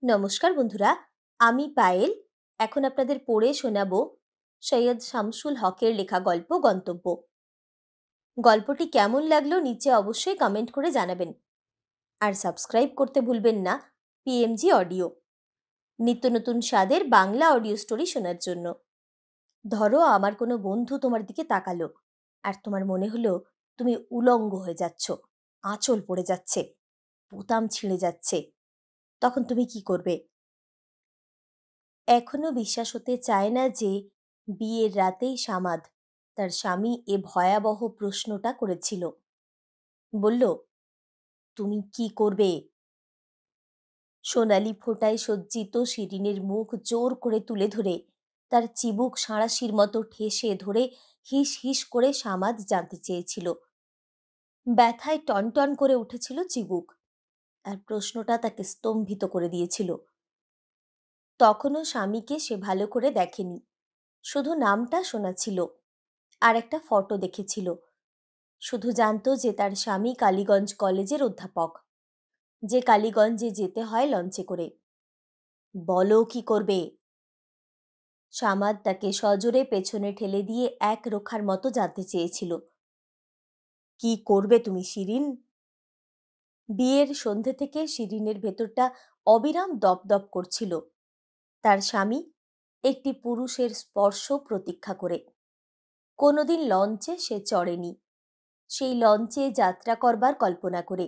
নমস্কার বন্ধুরা, আমি পায়েল। এখন আপনাদের পড়ে শোনাবো সৈয়দ শামসুল হকের লেখা গল্প গন্তব্য। গল্পটি কেমন লাগলো নিচে অবশ্যই কমেন্ট করে জানাবেন। আর সাবস্ক্রাইব করতে ভুলবেন না পিএমজি অডিও, নিত্য নতুন স্বাদের বাংলা অডিও স্টোরি শোনার জন্য। ধরো আমার কোনো বন্ধু তোমার দিকে তাকালো আর তোমার মনে হলো তুমি উলঙ্গ হয়ে যাচ্ছ, আঁচল পড়ে যাচ্ছে, বোতাম ছিঁড়ে যাচ্ছে, তখন তুমি কি করবে? এখনো বিশ্বাস হতে চায় না যে বিয়ের রাতেই সামাদ তার স্বামী এ ভয়াবহ প্রশ্নটা করেছিল। বলল, তুমি কি করবে? সোনালি ফোঁটায় সজ্জিত শিরিনের মুখ জোর করে তুলে ধরে তার চিবুক সাঁড়াশির মতো ঠেসে ধরে হিস হিস করে সামাদ জানতে চেয়েছিল। ব্যথায় টনটন করে উঠেছিল চিবুক, আর প্রশ্নটা তাকে স্তম্ভিত করে দিয়েছিল। তখনও স্বামীকে সে ভালো করে দেখেনি, শুধু নামটা শোনা ছিল আর একটা ফটো দেখেছিল। শুধু জানতো যে তার স্বামী কালীগঞ্জ কলেজের অধ্যাপক, যে কালীগঞ্জে যেতে হয় লঞ্চে করে। বলো কি করবে? সামাদ তাকে সজোরে পেছনে ঠেলে দিয়ে এক রোখার মতো জানতে চেয়েছিল, কি করবে তুমি শিরিন? বিয়ের সন্ধে থেকে শিরিনের ভেতরটা অবিরাম দপদপ করছিল, তার স্বামী একটি পুরুষের স্পর্শ প্রতীক্ষা করে। কোনোদিন লঞ্চে সে চড়েনি, সেই লঞ্চে যাত্রা করবার কল্পনা করে।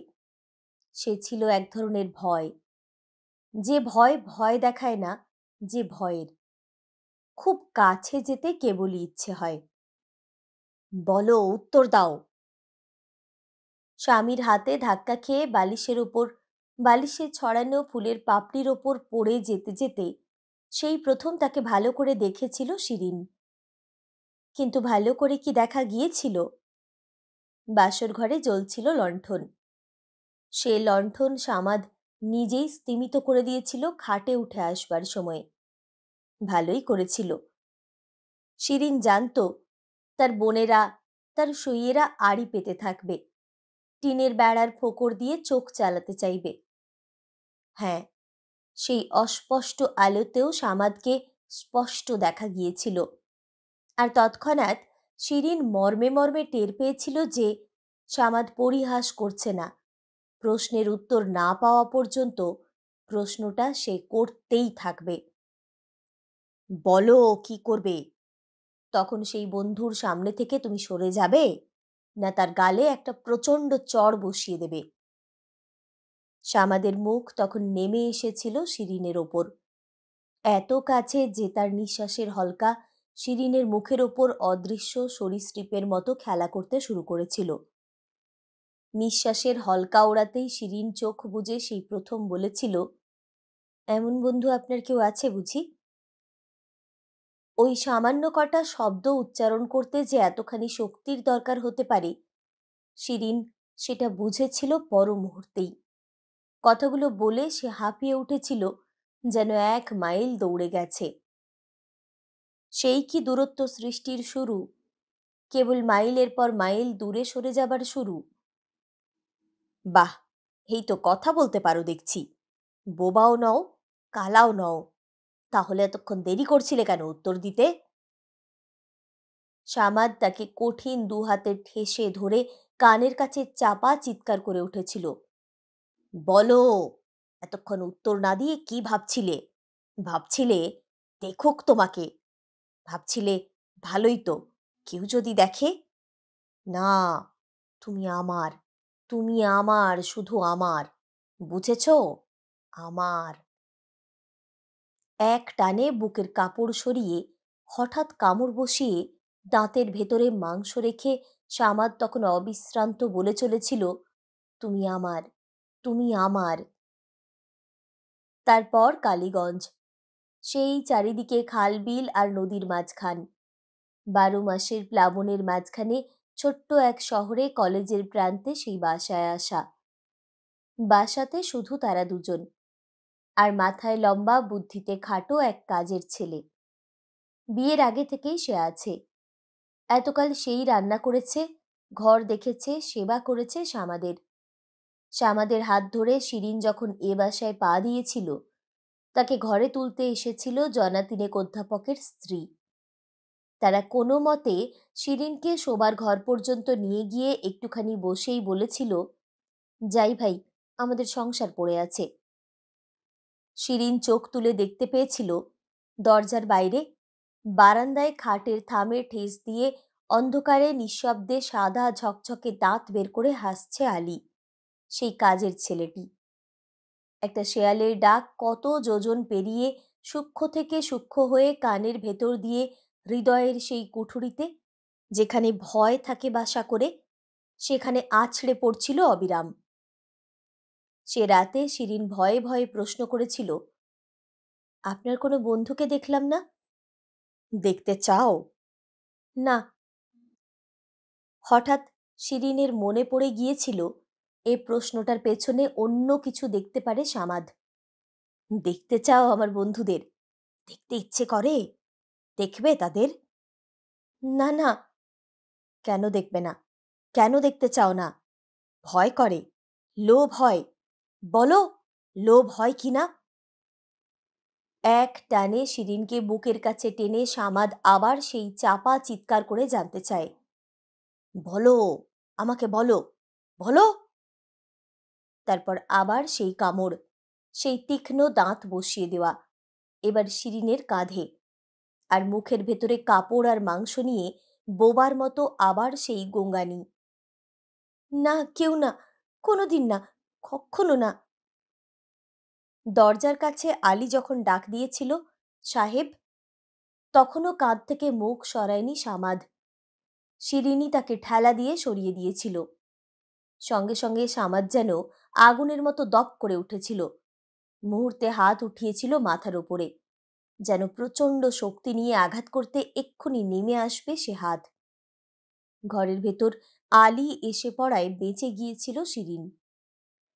সে ছিল এক ধরনের ভয়, যে ভয় ভয় দেখায় না, যে ভয়ের খুব কাছে যেতে কেবলই ইচ্ছে হয়। বলো, উত্তর দাও। স্বামীর হাতে ধাক্কা খেয়ে বালিশে ছড়ানো ফুলের পাপড়ির ওপর পড়ে যেতে যেতে সেই প্রথম তাকে ভালো করে দেখেছিল শিরিন। কিন্তু ভালো করে কি দেখা গিয়েছিল? বাসর ঘরে জ্বলছিল লণ্ঠন। সে লণ্ঠন সামাদ নিজেই স্তিমিত করে দিয়েছিল খাটে উঠে আসবার সময়। ভালোই করেছিল। শিরিন জানত তার বোনেরা, তার সইয়েরা আড়ি পেতে থাকবে, টিনের বেড়ার ফোকর দিয়ে চোখ চালাতে চাইবে। হ্যাঁ, সেই অস্পষ্ট আলোতেও সামাদকে স্পষ্ট দেখা গিয়েছিল। আর তৎক্ষণাৎ শিরিন মর্মে মর্মে টের পেয়েছিল যে সামাদ পরিহাস করছে না। প্রশ্নের উত্তর না পাওয়া পর্যন্ত প্রশ্নটা সে করতেই থাকবে। বলো কি করবে? তখন সেই বন্ধুর সামনে থেকে তুমি সরে যাবে, না তার গালে একটা প্রচণ্ড চড় বসিয়ে দেবে? সামাদের মুখ তখন নেমে এসেছিল শিরিনের ওপর, এত কাছে যে তার নিঃশ্বাসের হলকা শিরিনের মুখের ওপর অদৃশ্য সরীসৃপের মতো খেলা করতে শুরু করেছিল। নিঃশ্বাসের হলকা ওড়াতেই শিরিন চোখ বুজে সেই প্রথম বলেছিল, এমন বন্ধু আপনার কেউ আছে বুঝি? ওই সামান্য কটা শব্দ উচ্চারণ করতে যে এতখানি শক্তির দরকার হতে পারে, শিরিন সেটা বুঝেছিল পর মুহূর্তেই। কথাগুলো বলে সে হাঁপিয়ে উঠেছিল, যেন 1 মাইল দৌড়ে গেছে। সেই কি দূরত্ব সৃষ্টির শুরু, কেবল মাইলের পর মাইল দূরে সরে যাবার শুরু। বাহ, এই তো কথা বলতে পারো দেখছি। বোবাও নও, কালাও নও। তাহলে এতক্ষণ দেরি করছিলে কেন উত্তর দিতে? সামাদ তাকে কঠিন 2 হাতে ঠেসে ধরে কানের কাছে চাপা চিৎকার করে উঠেছিল, বলো, এতক্ষণ উত্তর না দিয়ে কি ভাবছিলে? ভাবছিলে দেখুক তোমাকে? ভাবছিলে ভালোই তো, কেউ যদি দেখে? না, তুমি আমার, তুমি আমার, শুধু আমার, বুঝেছ? আমার। এক টানে বুকের কাপড় সরিয়ে হঠাৎ কামড় বসিয়ে দাঁতের ভেতরে মাংস রেখে সামাদ তখন অবিশ্রান্ত বলে চলেছিল, তুমি আমার, তুমি আমার। তারপর কালীগঞ্জ, সেই চারিদিকে খাল বিল আর নদীর মাঝখান, 12 মাসের প্লাবনের মাঝখানে ছোট্ট এক শহরে কলেজের প্রান্তে সেই বাসায় আসা। বাসাতে শুধু তারা দুজন, আর মাথায় লম্বা বুদ্ধিতে খাটো এক কাজের ছেলে। বিয়ের আগে থেকেই সে আছে। এতকাল সেই রান্না করেছে, ঘর দেখেছে, সেবা করেছে সামাদের। সামাদের হাত ধরে শিরিন যখন এ বাসায় পা দিয়েছিল, তাকে ঘরে তুলতে এসেছিল জনা তিনেক অধ্যাপকের স্ত্রী। তারা কোনো মতে শিরিনকে শোবার ঘর পর্যন্ত নিয়ে গিয়ে একটুখানি বসেই বলেছিল, যাই ভাই, আমাদের সংসার পড়ে আছে। শিরিন চোখ তুলে দেখতে পেয়েছিল দরজার বাইরে বারান্দায় খাটের থামে ঠেস দিয়ে অন্ধকারে নিঃশব্দে সাদা ঝকঝকে দাঁত বের করে হাসছে আলী, সেই কাজের ছেলেটি। একটা শেয়ালের ডাক কত যোজন পেরিয়ে সূক্ষ্ম থেকে সূক্ষ্ম হয়ে কানের ভেতর দিয়ে হৃদয়ের সেই কুঠুরিতে যেখানে ভয় থাকে বাসা করে, সেখানে আছড়ে পড়ছিল অবিরাম। সে রাতে শিরিন ভয়ে ভয়ে প্রশ্ন করেছিল, আপনার কোনো বন্ধুকে দেখলাম না? দেখতে চাও? না। হঠাৎ শিরিনের মনে পড়ে গিয়েছিল এ প্রশ্নটার পেছনে অন্য কিছু দেখতে পারে সামাদ। দেখতে চাও আমার বন্ধুদের? দেখতে ইচ্ছে করে? দেখবে তাদের? না না। কেন দেখবে না? কেন দেখতে চাও না? ভয় করে? লোভ হয়? বলো, লোভ হয় কিনা? এক টানে শিরিনকে বুকের কাছে টেনে সামাদ আবার সেই চাপা চিৎকার করে জানতে চায়, বলো, আমাকে বলো, বলো। তারপর আবার সেই কামড়, সেই তীক্ষ্ণ দাঁত বসিয়ে দেওয়া, এবার শিরিনের কাঁধে, আর মুখের ভেতরে কাপড় আর মাংস নিয়ে বোবার মতো আবার সেই গোঙানি। না, কেউ না, কোনোদিন না, কক্ষনো না। দরজার কাছে আলী যখন ডাক দিয়েছিল, সাহেব, তখনও কাঁধ থেকে মুখ সরায়নি সামাদ। শিরিনই তাকে ঠেলা দিয়ে সরিয়ে দিয়েছিল। সঙ্গে সঙ্গে সামাদ যেন আগুনের মতো দপ করে উঠেছিল। মুহূর্তে হাত উঠিয়েছিল মাথার ওপরে, যেন প্রচণ্ড শক্তি নিয়ে আঘাত করতে এক্ষুনি নেমে আসবে সে হাত। ঘরের ভেতর আলী এসে পড়ায় বেঁচে গিয়েছিল শিরিন।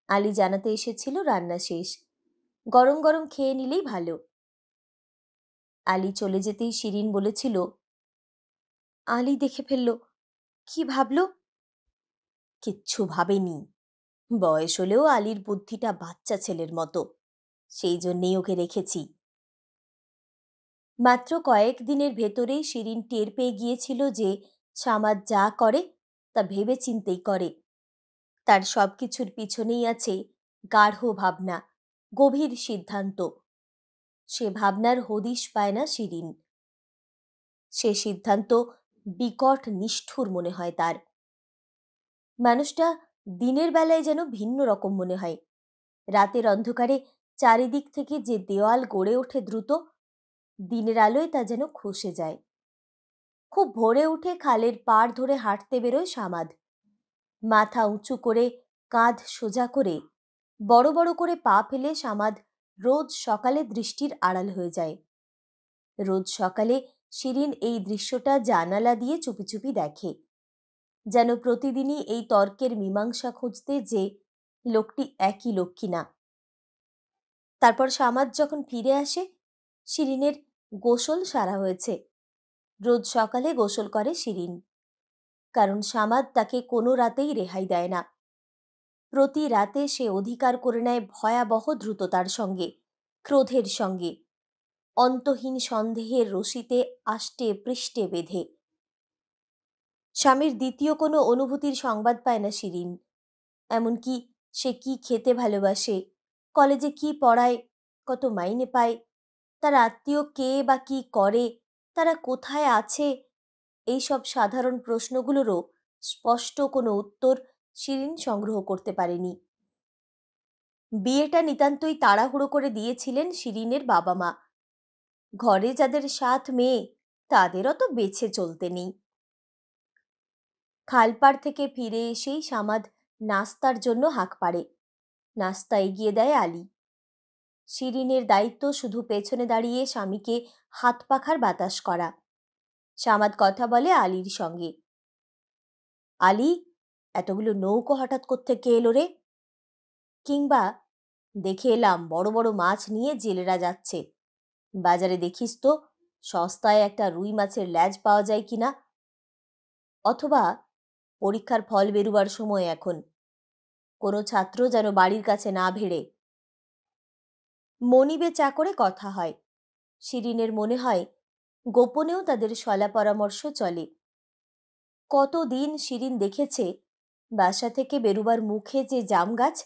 আলী জানাতে এসেছিল রান্না শেষ, গরম গরম খেয়ে নিলেই ভালো। আলী চলে যেতেই শিরিন বলেছিল, আলী দেখে ফেলল, কি ভাবল? কিচ্ছু ভাবেনি। বয়স হলেও আলীর বুদ্ধিটা বাচ্চা ছেলের মতো, সেই জন্যেই ওকে রেখেছি। মাত্র কয়েক দিনের ভেতরেই শিরিন টের পেয়ে গিয়েছিল যে সামাদ যা করে তা ভেবে চিন্তেই করে। তার সবকিছুর পিছনেই আছে গাঢ় ভাবনা, গভীর সিদ্ধান্ত। সে ভাবনার হদিশ পায় না শিরিন। সে সিদ্ধান্ত বিকট নিষ্ঠুর মনে হয় তার। মানুষটা দিনের বেলায় যেন ভিন্ন রকম মনে হয়, রাতের অন্ধকারে চারিদিক থেকে যে দেওয়াল গড়ে ওঠে দ্রুত, দিনের আলোয় তা যেন খসে যায়। খুব ভোরে উঠে খালের পাড় ধরে হাঁটতে বেরোয় সামাদ। মাথা উঁচু করে, কাঁধ সোজা করে, বড় বড় করে পা ফেলে সামাদ রোজ সকালে দৃষ্টির আড়াল হয়ে যায়। রোজ সকালে শিরিন এই দৃশ্যটা জানালা দিয়ে চুপি চুপি দেখে, যেন প্রতিদিনই এই তর্কের মীমাংসা খুঁজতে যে লোকটি একই লোক কিনা। তারপর সামাদ যখন ফিরে আসে, শিরিনের গোসল সারা হয়েছে। রোজ সকালে গোসল করে শিরিন, কারণ সামাদ তাকে কোনো রাতেই রেহাই দেয় না। প্রতি রাতে সে অধিকার করে নেয় ভয়াবহ দ্রুততার সঙ্গে, ক্রোধের সঙ্গে, অন্তহীন সন্দেহের রশিতে আষ্টে পৃষ্ঠে বেঁধে। স্বামীর দ্বিতীয় কোনো অনুভূতির সংবাদ পায় না শিরিন। এমনকি সে কি খেতে ভালোবাসে, কলেজে কি পড়ায়, কত মাইনে পায়, তার আত্মীয় কে বা কি করে, তারা কোথায় আছে, এইসব সাধারণ প্রশ্নগুলোরও স্পষ্ট কোনো উত্তর শিরিন সংগ্রহ করতে পারেনি। বিয়েটা নিতান্তই তাড়াহুড়ো করে দিয়েছিলেন শিরিনের বাবা মা। ঘরে যাদের 7 মেয়ে, তাদের অত বেছে চলতে নেই। খালপাড় থেকে ফিরে এসেই সামাদ নাস্তার জন্য হাঁক পাড়ে। নাস্তা এগিয়ে দেয় আলী। শিরিনের দায়িত্ব শুধু পেছনে দাঁড়িয়ে স্বামীকে হাত পাখার বাতাস করা। সামাদ কথা বলে আলীর সঙ্গে। আলী, এতগুলো নৌকো হঠাৎ কোত্থেকে এলো রে? কিংবা, দেখে এলাম বড় বড় মাছ নিয়ে জেলেরা যাচ্ছে, বাজারে দেখিস তো সস্তায় একটা রুই মাছের ল্যাজ পাওয়া যায় কিনা। অথবা, পরীক্ষার ফল বেরুবার সময় এখন, কোনো ছাত্র যেন বাড়ির কাছে না ভেড়ে। মনিবে চা করে কথা হয়। শিরিনের মনে হয় গোপনেও তাদের সলা পরামর্শ চলে। কতদিন শিরিন দেখেছে বাসা থেকে বেরুবার মুখে যে জাম গাছ,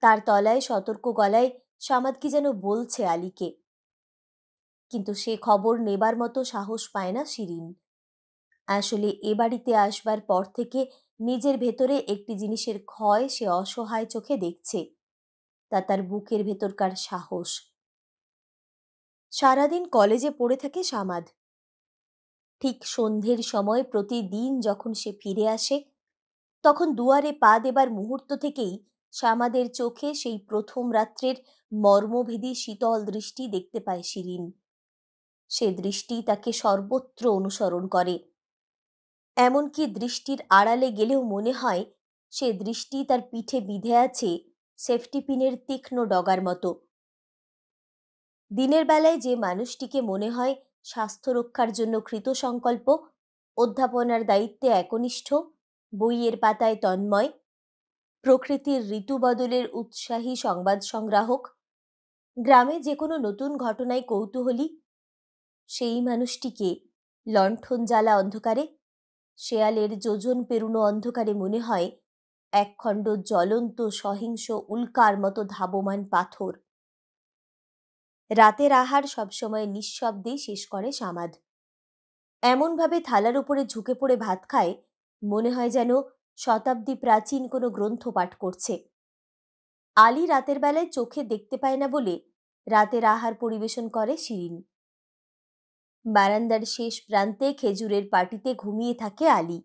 তার তলায় সতর্ক গলায় সামাদ কি যেন বলছে আলীকে। কিন্তু সে খবর নেবার মতো সাহস পায় না শিরিন। আসলে এ বাড়িতে আসবার পর থেকে নিজের ভেতরে একটি জিনিসের ক্ষয় সে অসহায় চোখে দেখছে, তা তার বুকের ভেতরকার সাহস। সারাদিন কলেজে পড়ে থাকে সামাদ। ঠিক সন্ধ্যের সময় প্রতিদিন যখন সে ফিরে আসে, তখন দুয়ারে পা দেবার মুহূর্ত থেকেই সামাদের চোখে সেই প্রথম রাত্রের মর্মভেদী শীতল দৃষ্টি দেখতে পায় শিরিন। সে দৃষ্টি তাকে সর্বত্র অনুসরণ করে। এমনকি দৃষ্টির আড়ালে গেলেও মনে হয় সে দৃষ্টি তার পিঠে বিঁধে আছে সেফটি পিনের তীক্ষ্ণ ডগার মতো। দিনের বেলায় যে মানুষটিকে মনে হয় স্বাস্থ্য রক্ষার জন্য কৃতসংকল্প, অধ্যাপনার দায়িত্বে একনিষ্ঠ, বইয়ের পাতায় তন্ময়, প্রকৃতির ঋতু বদলের উৎসাহী সংবাদ সংগ্রাহক, গ্রামে যে কোনো নতুন ঘটনায় কৌতূহলী, সেই মানুষটিকে লণ্ঠন জ্বালা অন্ধকারে, শেয়ালের যোজন পেরুনো অন্ধকারে মনে হয় একখণ্ড জ্বলন্ত সহিংস উল্কার মতো ধাবমান পাথর। রাতের আহার সবসময় নিঃশব্দেই শেষ করে সামাদ। এমনভাবে থালার উপরে ঝুঁকে পড়ে ভাত খায়, মনে হয় যেন শতাব্দী প্রাচীন কোনো গ্রন্থ পাঠ করছে। আলী রাতের বেলায় চোখে দেখতে পায় না বলে রাতের আহার পরিবেশন করে শিরিন। বারান্দার শেষ প্রান্তে খেজুরের পাটিতে ঘুমিয়ে থাকে আলী।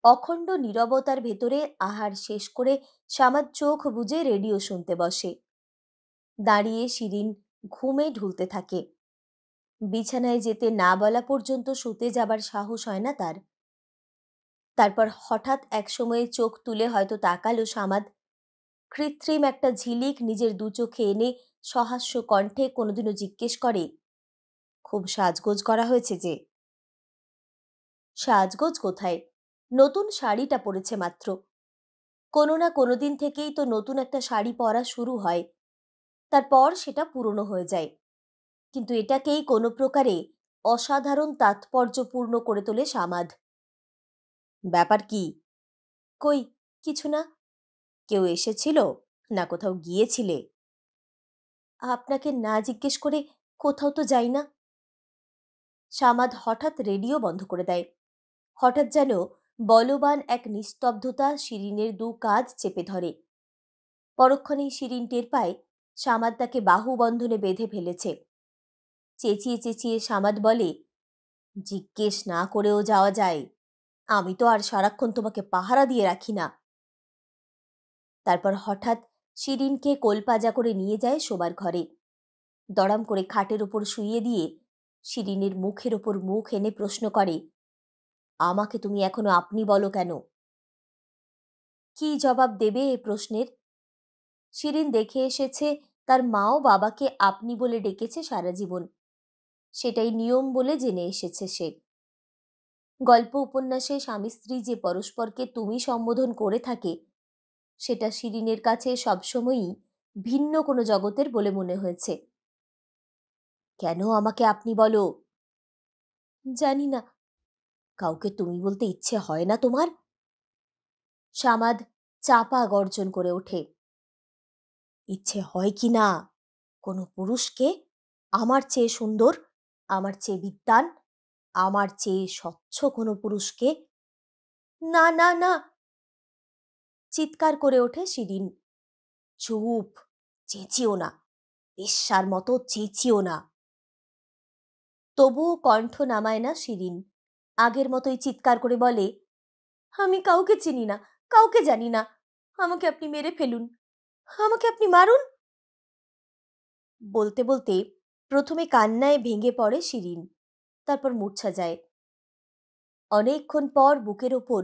অখণ্ড নীরবতার ভেতরে আহার শেষ করে সামাদ চোখ বুজে রেডিও শুনতে বসে। দাঁড়িয়ে শিরিন ঘুমে ঢুলতে থাকে। বিছানায় যেতে না বলা পর্যন্ত শুতে যাবার সাহস হয় না তার। তারপর হঠাৎ একসময়ে চোখ তুলে হয়তো তাকালো সামাদ। কৃত্রিম একটা ঝিলিক নিজের দু চোখে এনে সহাস্য কণ্ঠে কোনোদিনও জিজ্ঞেস করে, খুব সাজগোজ করা হয়েছে যে। সাজগোজ কোথায়, নতুন শাড়িটা পরেছে মাত্র। কোনো না কোনো দিন থেকেই তো নতুন একটা শাড়ি পরা শুরু হয়, তারপর সেটা পুরনো হয়ে যায়। কিন্তু এটাকেই কোনো প্রকারে অসাধারণ তাৎপর্যপূর্ণ করে তোলে সামাদ। ব্যাপার কি? কই, কিছু না। কেউ এসেছিল না কোথাও গিয়েছিলে? আপনাকে না জিজ্ঞেস করে কোথাও তো যাই না। সামাদ হঠাৎ রেডিও বন্ধ করে দেয়। হঠাৎ যেন বলবান এক নিস্তব্ধতা শিরিনের দু কাঁধ চেপে ধরে। পরক্ষণেই শিরিন টের পায় সামাদ তাকে বাহু বন্ধনে বেঁধে ফেলেছে। চেঁচিয়ে চেঁচিয়ে সামাদ বলে, জিজ্ঞেস না করেও যাওয়া যায়? আমি তো আর সারাক্ষণ তোমাকে পাহারা দিয়ে রাখি না। তারপর হঠাৎ শিরিনকে কোলপাজা করে নিয়ে যায় শোবার ঘরে। দড়াম করে খাটের ওপর শুইয়ে দিয়ে শিরিনের মুখের ওপর মুখ এনে প্রশ্ন করে, আমাকে তুমি এখনো আপনি বলো কেন? কি জবাব দেবে এ প্রশ্নের? শিরিন দেখে এসেছে তার মাও বাবাকে আপনি বলে ডেকেছে সারা জীবন। সেটাই নিয়ম বলে জেনে এসেছে সে। গল্প উপন্যাসে স্বামী স্ত্রী যে পরস্পরকে তুমি সম্বোধন করে থাকে, সেটা শিরিনের কাছে সবসময়ই ভিন্ন কোনো জগতের বলে মনে হয়েছে। কেন আমাকে আপনি বলো? জানি না। কাউকে তুমি বলতে ইচ্ছে হয় না তোমার? সামাদ চাপা গর্জন করে ওঠে। ইচ্ছে হয় কি না? কোনো পুরুষকে, আমার চেয়ে সুন্দর, আমার চেয়ে বিদ্বান, আমার চেয়ে স্বচ্ছ কোনো পুরুষকে? না না না, চিৎকার করে ওঠে শিরিন। চুপ, চেঁচিও না, বেশ্যার মতো চেঁচিও না। তবুও কণ্ঠ নামায় না শিরিন। আগের মতোই চিৎকার করে বলে, আমি কাউকে চিনি না, কাউকে জানি না। আমাকে আপনি মেরে ফেলুন, আমাকে আপনি মারুন। বলতে বলতে প্রথমে কান্নায় ভেঙে পড়ে শিরিন, তারপর মূর্ছা যায়। অনেকক্ষণ পর বুকের ওপর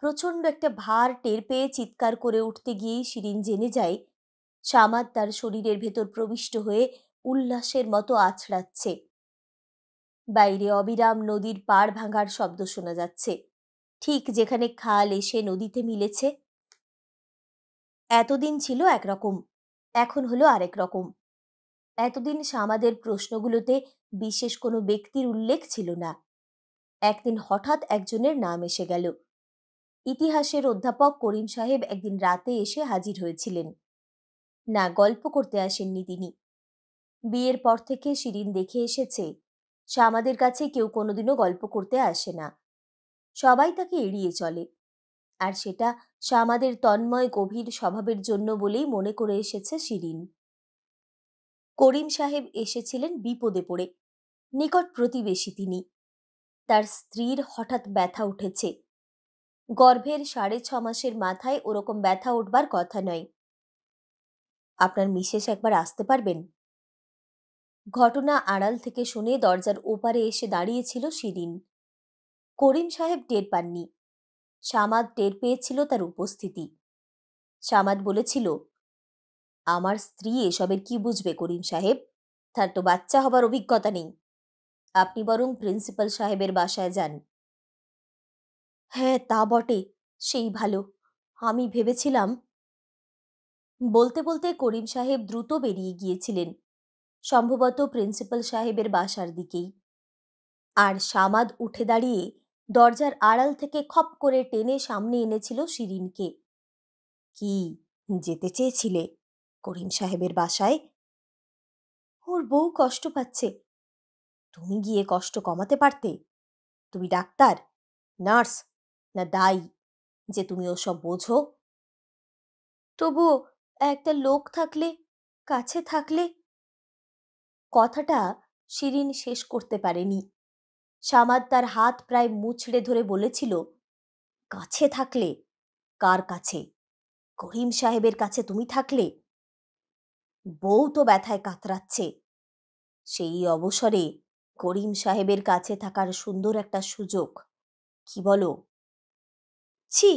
প্রচণ্ড একটা ভার টের পেয়ে চিৎকার করে উঠতে গিয়েই শিরিন জেনে যায় সামাদ তার শরীরের ভেতর প্রবিষ্ট হয়ে উল্লাসের মতো আছড়াচ্ছে। বাইরে অবিরাম নদীর পাড় ভাঙার শব্দ শোনা যাচ্ছে, ঠিক যেখানে খাল এসে নদীতে মিলেছে। এতদিন ছিল একরকম, এখন হলো আরেক রকম। এতদিন সামাদের প্রশ্নগুলোতে বিশেষ কোনো ব্যক্তির উল্লেখ ছিল না। একদিন হঠাৎ একজনের নাম এসে গেল। ইতিহাসের অধ্যাপক করিম সাহেব একদিন রাতে এসে হাজির হয়েছিলেন। না, গল্প করতে আসেননি তিনি। বিয়ের পর থেকে শিরিন দেখে এসেছে সামাদের কাছে কেউ কোনোদিনও গল্প করতে আসে না। সবাই তাকে এড়িয়ে চলে। আর সেটা সামাদের তন্ময় গভীর স্বভাবের জন্য বলেই মনে করে এসেছে শিরিন। করিম সাহেব এসেছিলেন বিপদে পড়ে। নিকট প্রতিবেশী তিনি। তার স্ত্রীর হঠাৎ ব্যথা উঠেছে। গর্ভের 6.5 মাসের মাথায় ওরকম ব্যথা উঠবার কথা নয়। আপনার মিসেস একবার আসতে পারবেন? ঘটনা আড়াল থেকে শুনে দরজার ওপারে এসে দাঁড়িয়েছিল শিরিন। করিম সাহেব টের পাননি। সামাদ টের পেয়েছিল তার উপস্থিতি। সামাদ বলেছিল, আমার স্ত্রী এসবের কি বুঝবে করিম সাহেব? তার তো বাচ্চা হবার অভিজ্ঞতা নেই। আপনি বরং প্রিন্সিপাল সাহেবের বাসায় যান। হ্যাঁ, তা বটে, সেই ভালো। আমি ভেবেছিলাম। বলতে বলতে করিম সাহেব দ্রুত বেরিয়ে গিয়েছিলেন, সম্ভবত প্রিন্সিপাল সাহেবের বাসার দিকেই। আর সামাদ উঠে দাঁড়িয়ে দরজার আড়াল থেকে খপ করে টেনে সামনে এনেছিল শিরিনকে। কি, যেতে চেয়েছিলে করিম সাহেবের বাসায়? ওর বউ কষ্ট পাচ্ছে। তুমি গিয়ে কষ্ট কমাতে পারতে। তুমি ডাক্তার, নার্স, না দাই যে তুমি ওসব বোঝো? তবুও একটা লোক থাকলে, কাছে থাকলে। কথাটা শিরিন শেষ করতে পারেনি। সামাদ তার হাত প্রায় মুচড়ে ধরে বলেছিল, কাছে থাকলে? কার কাছে? করিম সাহেবের কাছে তুমি থাকলে? বউ তো ব্যথায় কাতরাচ্ছে। সেই অবসরে করিম সাহেবের কাছে থাকার সুন্দর একটা সুযোগ, কি বলো? ছি!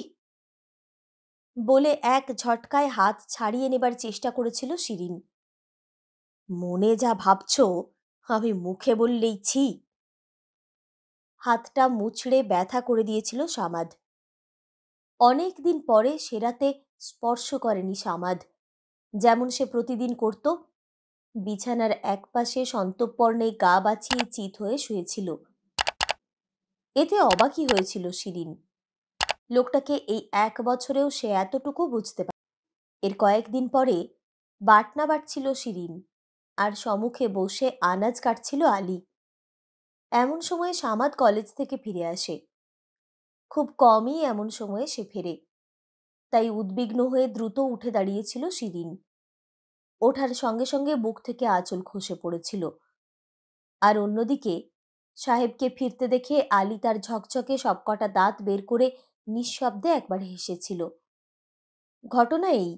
বলে এক ঝটকায় হাত ছাড়িয়ে নেবার চেষ্টা করেছিল শিরিন। মনে যা ভাবছ আমি মুখে বললেই ছি। হাতটা মুচড়ে ব্যথা করে দিয়েছিল সামাদ। অনেক দিন পরে সে রাতে স্পর্শ করেনি সামাদ, যেমন সে প্রতিদিন করত। বিছানার একপাশে সন্তর্পণে গা বাছিয়ে চিত হয়ে শুয়েছিল। এতে অবাকই হয়েছিল শিরিন। লোকটাকে এই 1 বছরেও সে এতটুকু বুঝতে পারে। এর কয়েকদিন পরে বাটনা বাটছিল শিরিন, আর সম্মুখে বসে আনাজ কাটছিল আলী। এমন সময়ে সামাদ কলেজ থেকে ফিরে আসে। খুব কমই এমন সময়ে সে ফেরে। তাই উদ্বিগ্ন হয়ে দ্রুত উঠে দাঁড়িয়েছিল শিরিন। ওঠার সঙ্গে সঙ্গে বুক থেকে আঁচল খসে পড়েছিল। আর অন্যদিকে সাহেবকে ফিরতে দেখে আলী তার ঝকঝকে সবকটা দাঁত বের করে নিঃশব্দে একবার হেসেছিল। ঘটনা এই,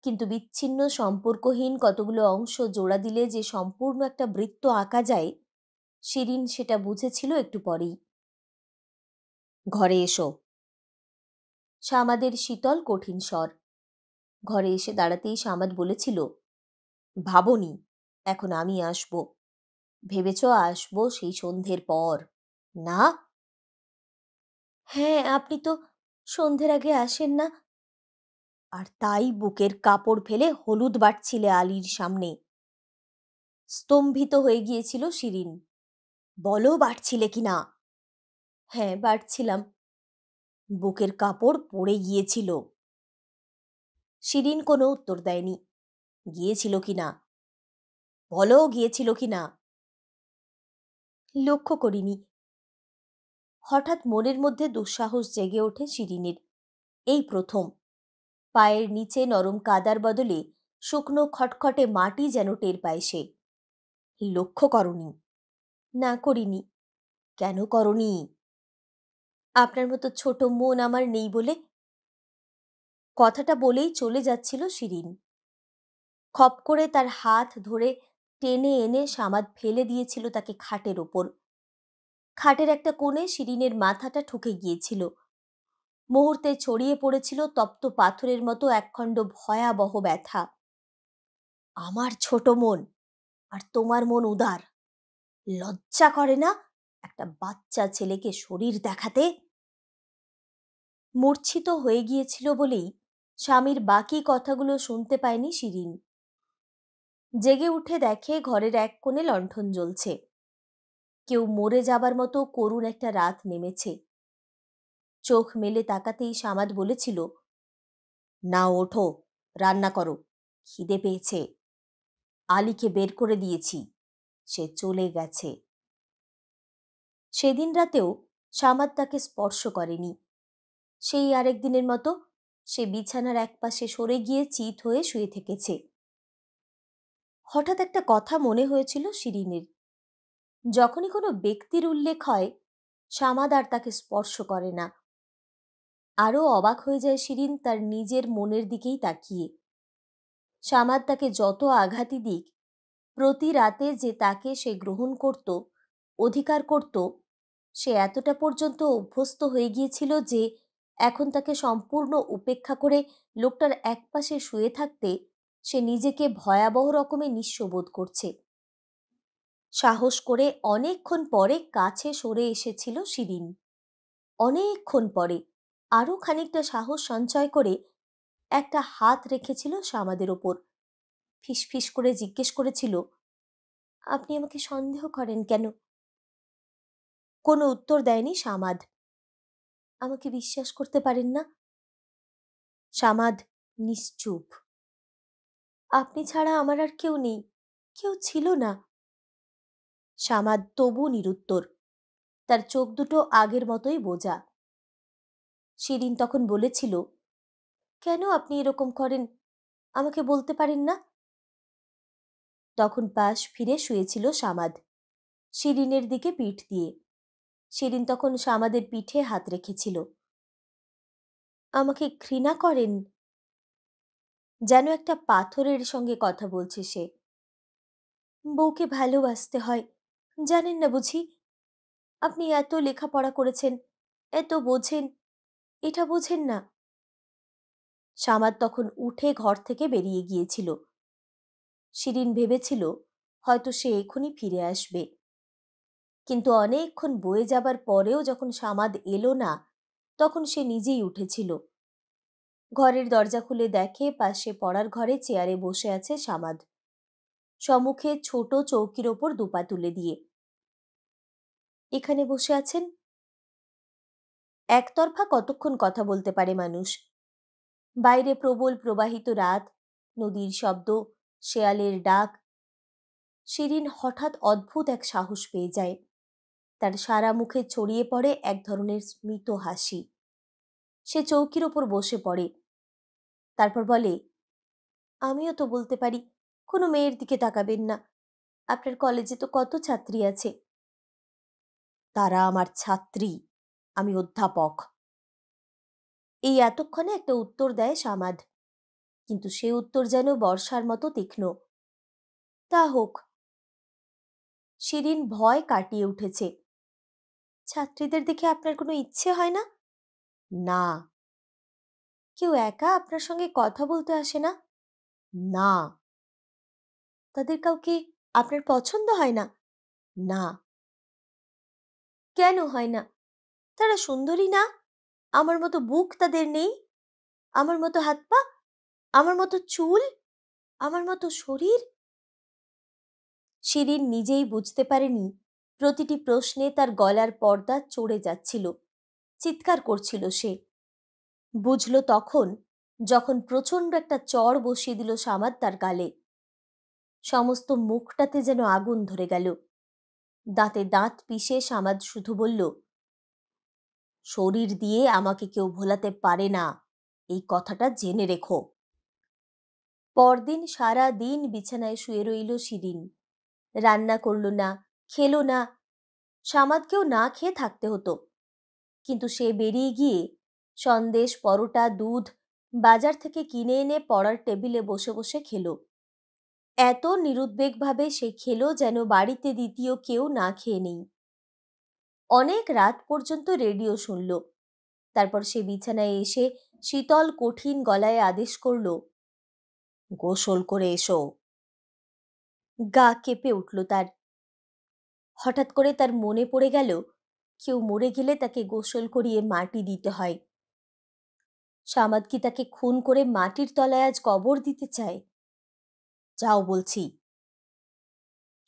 কিন্তু বিচ্ছিন্ন সম্পর্কহীন কতগুলো অংশ জোড়া দিলে যে সম্পূর্ণ একটা বৃত্ত আঁকা যায়, শিরিন সেটা বুঝেছিল একটু পরেই। ঘরে এসো। সামাদের শীতল কঠিন স্বর। ঘরে এসে দাঁড়াতেই সামাদ বলেছিল, ভাবনি এখন আমি আসব? ভেবেছ আসব সেই সন্ধ্যের পর, না? হ্যাঁ, আপনি তো সন্ধ্যের আগে আসেন না। আর তাই বুকের কাপড় ফেলে হলুদ বাটছিলে আলীর সামনে। স্তম্ভিত হয়ে গিয়েছিল শিরিন। বলো, বাটছিলে কিনা? হ্যাঁ, বাটছিলাম। বুকের কাপড় পড়ে গিয়েছিল। শিরিন কোনো উত্তর দেয়নি। গিয়েছিল কিনা বলো, গিয়েছিল কিনা? লক্ষ্য করিনি। হঠাৎ মনের মধ্যে দুঃসাহস জেগে ওঠে শিরিনের। এই প্রথম পায়ের নিচে নরম কাদার বদলে শুকনো খটখটে মাটি যেন টের পায় সে। লক্ষ্য করনি? না, করিনি। কেন করনি? আপনার মতো ছোট মন আমার নেই বলে। কথাটা বলেই চলে যাচ্ছিল শিরিন। খপ করে তার হাত ধরে টেনে এনে সামাদ ফেলে দিয়েছিল তাকে খাটের ওপর। খাটের একটা কোণে শিরিনের মাথাটা ঠুকে গিয়েছিল। মুহূর্তে ছড়িয়ে পড়েছিল তপ্ত পাথরের মতো একখণ্ড ভয়াবহ ব্যথা। আমার ছোট মন আর তোমার মন উদার। লজ্জা করে না একটা বাচ্চা ছেলেকে শরীর দেখাতে? মূর্ছিত হয়ে গিয়েছিল বলেই স্বামীর বাকি কথাগুলো শুনতে পায়নি শিরিন। জেগে উঠে দেখে ঘরের এক কোণে লণ্ঠন জ্বলছে। কেউ মরে যাবার মতো করুণ একটা রাত নেমেছে। চোখ মেলে তাকাতেই সামাদ বলেছিল, না ওঠো, রান্না করো, খিদে পেয়েছে। আলীকে বের করে দিয়েছি, সে চলে গেছে। সেদিন রাতেও সামাদ তাকে স্পর্শ করেনি। সেই আরেক দিনের মতো সে বিছানার একপাশে সরে গিয়ে চিত হয়ে শুয়ে থেকেছে। হঠাৎ একটা কথা মনে হয়েছিল শিরিনের। যখনই কোনো ব্যক্তির উল্লেখ হয়, সামাদ আর তাকে স্পর্শ করে না। আরও অবাক হয়ে যায় শিরিন তার নিজের মনের দিকেই তাকিয়ে। সামাদ তাকে যত আঘাতই দিক, প্রতি রাতে যে তাকে সে গ্রহণ করত, অধিকার করত, সে এতটা পর্যন্ত অভ্যস্ত হয়ে গিয়েছিল যে এখন তাকে সম্পূর্ণ উপেক্ষা করে লোকটার একপাশে শুয়ে থাকতে সে নিজেকে ভয়াবহ রকমে নিঃস্ব বোধ করছে। সাহস করে অনেকক্ষণ পরে কাছে সরে এসেছিল শিরিন। অনেকক্ষণ পরে আরও খানিকটা সাহস সঞ্চয় করে একটা হাত রেখেছিল সামাদের ওপর। ফিসফিস করে জিজ্ঞেস করেছিল, আপনি আমাকে সন্দেহ করেন কেন? কোনো উত্তর দেয়নি সামাদ। আমাকে বিশ্বাস করতে পারেন না? সামাদ নিশ্চুপ। আপনি ছাড়া আমার আর কেউ নেই, কেউ ছিল না। সামাদ তবু নিরুত্তর। তার চোখ দুটো আগের মতোই বোঝা। শিরিন তখন বলেছিল, কেন আপনি এরকম করেন, আমাকে বলতে পারেন না? তখন পাশ ফিরে শুয়েছিল সামাদ, শিরিনের দিকে পিঠ দিয়ে। শিরিন তখন সামাদের পিঠে হাত রেখেছিল। আমাকে ঘৃণা করেন? যেন একটা পাথরের সঙ্গে কথা বলছে সে। বউকে ভালোবাসতে হয়, জানেন না বুঝি? আপনি এত লেখাপড়া করেছেন, এত বোঝেন, এটা বোঝেন না? সামাদ তখন উঠে ঘর থেকে বেরিয়ে গিয়েছিল। শিরিন ভেবেছিল হয়তো সে এখনই ফিরে আসবে। কিন্তু অনেকক্ষণ বয়ে যাবার পরেও যখন সামাদ এলো না, তখন সে নিজেই উঠেছিল। ঘরের দরজা খুলে দেখে পাশে পড়ার ঘরে চেয়ারে বসে আছে সামাদ, সম্মুখে ছোট চৌকির ওপর দুপা তুলে দিয়ে। এখানে বসে আছেন? একতরফা কতক্ষণ কথা বলতে পারে মানুষ? বাইরে প্রবল প্রবাহিত রাত, নদীর শব্দ, শেয়ালের ডাক। শিরিন হঠাৎ অদ্ভুত এক সাহস পেয়ে যায়। তার সারা মুখে ছড়িয়ে পড়ে এক ধরনের স্মিত হাসি। সে চৌকির ওপর বসে পড়ে। তারপর বলে, আমিও তো বলতে পারি, কোনো মেয়ের দিকে তাকাবেন না। আপনার কলেজে তো কত ছাত্রী আছে। তারা আমার ছাত্রী, আমি অধ্যাপক। এই এতক্ষণে একটা উত্তর দেয় সামাদ, কিন্তু সে উত্তর যেন বর্ষার মতো তীক্ষ্ণ। তা হোক। শিরিন ভয় কাটিয়ে উঠেছে। ছাত্রীদের দেখে আপনার কোনো ইচ্ছে হয় না? না। কেউ একা আপনার সঙ্গে কথা বলতে আসে না? না। তাদের কাউকে আপনার পছন্দ হয় না? না। কেন হয় না? তারা সুন্দরী না? আমার মতো বুক তাদের নেই? আমার মতো হাত পা? আমার মতো চুল? আমার মতো শরীর? শিরিন নিজেই বুঝতে পারেনি প্রতিটি প্রশ্নে তার গলার পর্দা চড়ে যাচ্ছিল, চিৎকার করছিল সে। বুঝল তখন যখন প্রচণ্ড একটা চড় বসিয়ে দিল সামাদ তার গালে। সমস্ত মুখটাতে যেন আগুন ধরে গেল। দাঁতে দাঁত পিষে সামাদ শুধু বলল, শরীর দিয়ে আমাকে কেউ ভোলাতে পারে না, এই কথাটা জেনে রেখো। পরদিন সারা দিন বিছানায় শুয়ে রইল শিরিন। রান্না করল না, খেলো না। সামাদকেও না খেয়ে থাকতে হতো। কিন্তু সে বেরিয়ে গিয়ে সন্দেশ, পরোটা, দুধ বাজার থেকে কিনে এনে পড়ার টেবিলে বসে বসে খেলো। এত নিরুদ্বেগভাবে সে খেলো যেন বাড়িতে দ্বিতীয় কেউ না খেয়ে নেই। অনেক রাত পর্যন্ত রেডিও শুনল। তারপর সে বিছানায় এসে শীতল কঠিন গলায় আদেশ করল, গোসল করে এসো। গা কেঁপে উঠল তার। হঠাৎ করে তার মনে পড়ে গেল কেউ মরে গেলে তাকে গোসল করিয়ে মাটি দিতে হয়। সামাদ কি তাকে খুন করে মাটির তলায় আজ কবর দিতে চায়? যাও বলছি,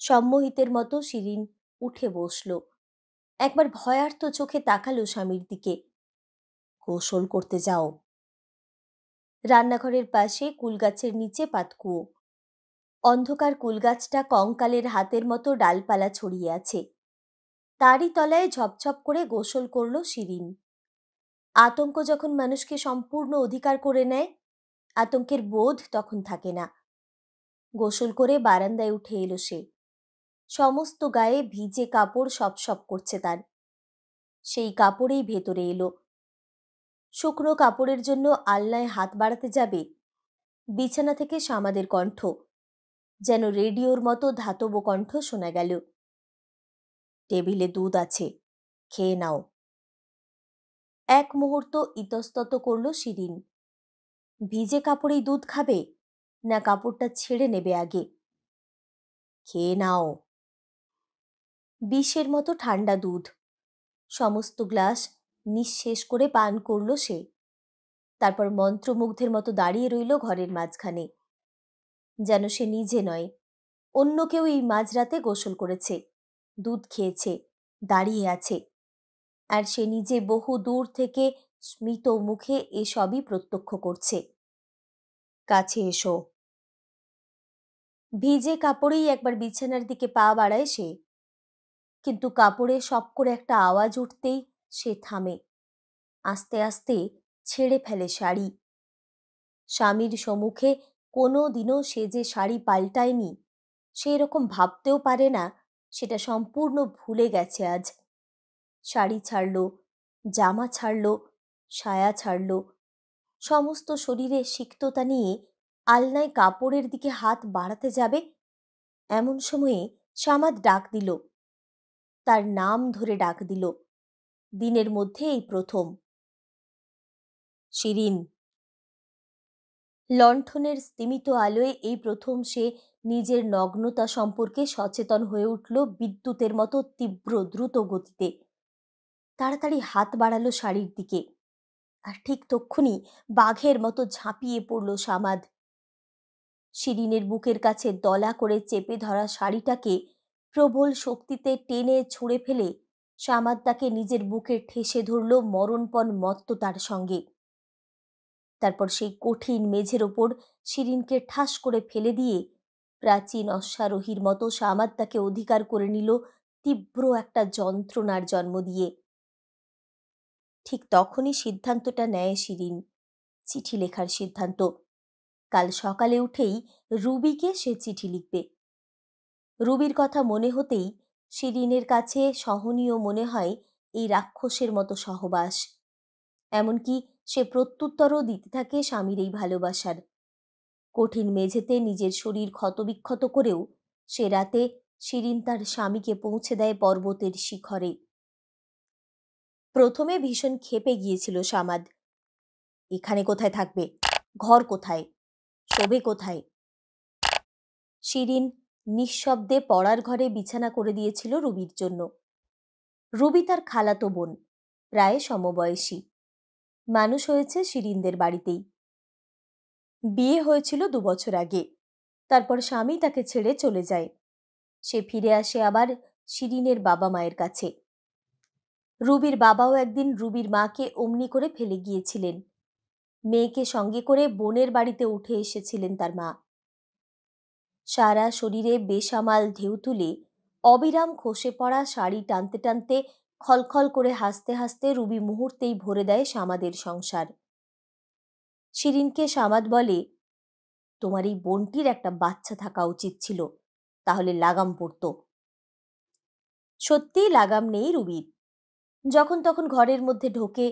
সম্মোহিতের মতো শিরিন উঠে বসল। একবার ভয়ার্ত চোখে তাকালো স্বামীর দিকে। গোসল করতে যাও। রান্নাঘরের পাশে কুলগাছের নিচে পাতকুয়ো। অন্ধকার কুলগাছটা কঙ্কালের হাতের মতো ডালপালা ছড়িয়ে আছে। তারই তলায় ঝপঝপ করে গোসল করল শিরিন। আতঙ্ক যখন মানুষকে সম্পূর্ণ অধিকার করে নেয়, আতঙ্কের বোধ তখন থাকে না। গোসল করে বারান্দায় উঠে এলো সে। সমস্ত গায়ে ভিজে কাপড় সপসপ করছে তার। সেই কাপড়েই ভেতরে এলো। শুকনো কাপড়ের জন্য আলনায় হাত বাড়াতে যাবে, বিছানা থেকে সামাদের কণ্ঠ, যেন রেডিওর মতো ধাতব কণ্ঠ শোনা গেল। টেবিলে দুধ আছে, খেয়ে নাও। এক মুহূর্ত ইতস্তত করল শিরিন। ভিজে কাপড়েই দুধ খাবে, না কাপড়টা ছেড়ে নেবে আগে? খেয়ে নাও। বিষের মতো ঠান্ডা দুধ। সমস্ত গ্লাস নিঃশেষ করে পান করল সে। তারপর মন্ত্রমুগ্ধের মতো দাঁড়িয়ে রইল ঘরের মাঝখানে, যেন সে নিজে নয়, অন্য কেউ এই মাঝরাতে গোসল করেছে, দুধ খেয়েছে, দাঁড়িয়ে আছে, আর সে নিজে বহু দূর থেকে স্মিত মুখে এসবই প্রত্যক্ষ করছে। কাছে এসো। ভিজে কাপড়েই একবার বিছানার দিকে পা বাড়ায় সে, কিন্তু কাপড়ে সপ করে একটা আওয়াজ উঠতেই সে থামে। আস্তে আস্তে ছেড়ে ফেলে শাড়ি। স্বামীর সম্মুখে কোনো দিনও সে যে শাড়ি পাল্টায়নি, সে এরকম ভাবতেও পারে না, সেটা সম্পূর্ণ ভুলে গেছে আজ। শাড়ি ছাড়ল, জামা ছাড়ল, সায়া ছাড়ল, সমস্ত শরীরে সিক্ততা নিয়ে আলনায় কাপড়ের দিকে হাত বাড়াতে যাবে, এমন সময়ে সামাদ ডাক দিল। তার নাম ধরে ডাক দিল, দিনের মধ্যে এই প্রথম। শিরিন। লণ্ঠনের স্তিমিত আলোয় এই প্রথম সে নিজের নগ্নতা সম্পর্কে সচেতন হয়ে উঠল বিদ্যুতের মতো তীব্র দ্রুত গতিতে। তাড়াতাড়ি হাত বাড়ালো শাড়ির দিকে, আর ঠিক তক্ষুনি বাঘের মতো ঝাঁপিয়ে পড়ল সামাদ। শিরিনের বুকের কাছে দলা করে চেপে ধরা শাড়িটাকে প্রবল শক্তিতে টেনে ছুঁড়ে ফেলে সামাদ তাকে নিজের বুকে ঠেসে ধরল মরণপণ মত্ততার সঙ্গে। তারপর সেই কঠিন মেঝের ওপর শিরিনকে ঠাস করে ফেলে দিয়ে প্রাচীন অশ্বারোহীর মতো সামাদ তাকে অধিকার করে নিল তীব্র একটা যন্ত্রণার জন্ম দিয়ে। ঠিক তখনই সিদ্ধান্তটা নেয় শিরিন, চিঠি লেখার সিদ্ধান্ত। কাল সকালে উঠেই রুবিকে সে চিঠি লিখবে। রুবির কথা মনে হতেই শিরিনের কাছে সহনীয় মনে হয় এই রাক্ষসের মতো সহবাস। এমনকি সে প্রত্যুত্তরও দিতে থাকে স্বামীর এই ভালোবাসার। কঠিন মেঝেতে নিজের শরীর ক্ষতবিক্ষত করেও সে রাতে শিরিন তার স্বামীকে পৌঁছে দেয় পর্বতের শিখরে। প্রথমে ভীষণ ক্ষেপে গিয়েছিল সামাদ। এখানে কোথায় থাকবে, ঘর কোথায়, শোবে কোথায়? শিরিন নিঃশব্দে পড়ার ঘরে বিছানা করে দিয়েছিল রুবির জন্য। রুবি তার খালাতো বোন, প্রায় সমবয়সী। মানুষ হয়েছে শিরিনদের বাড়িতেই। বিয়ে হয়েছিল 2 বছর আগে। তারপর স্বামী তাকে ছেড়ে চলে যায়। সে ফিরে আসে আবার শিরিনের বাবা মায়ের কাছে। রুবির বাবাও একদিন রুবির মাকে অমনি করে ফেলে গিয়েছিলেন। মেয়েকে সঙ্গে করে বোনের বাড়িতে উঠে এসেছিলেন তার মা। সারা শরীরে বেসামাল ঢেউ তুলে অবিরাম খসে পড়া শাড়ি টানতে টানতে খলখল করে হাসতে হাসতে রুবি মুহূর্তেই ভরে দেয় সামাদের সংসার। শিরিনকে সামাদ বলে, তোমার এই বোনটির একটা বাচ্চা থাকা উচিত ছিল, তাহলে লাগাম পড়তো। সত্যিই লাগাম নেই রুবির। যখন তখন ঘরের মধ্যে ঢোকে,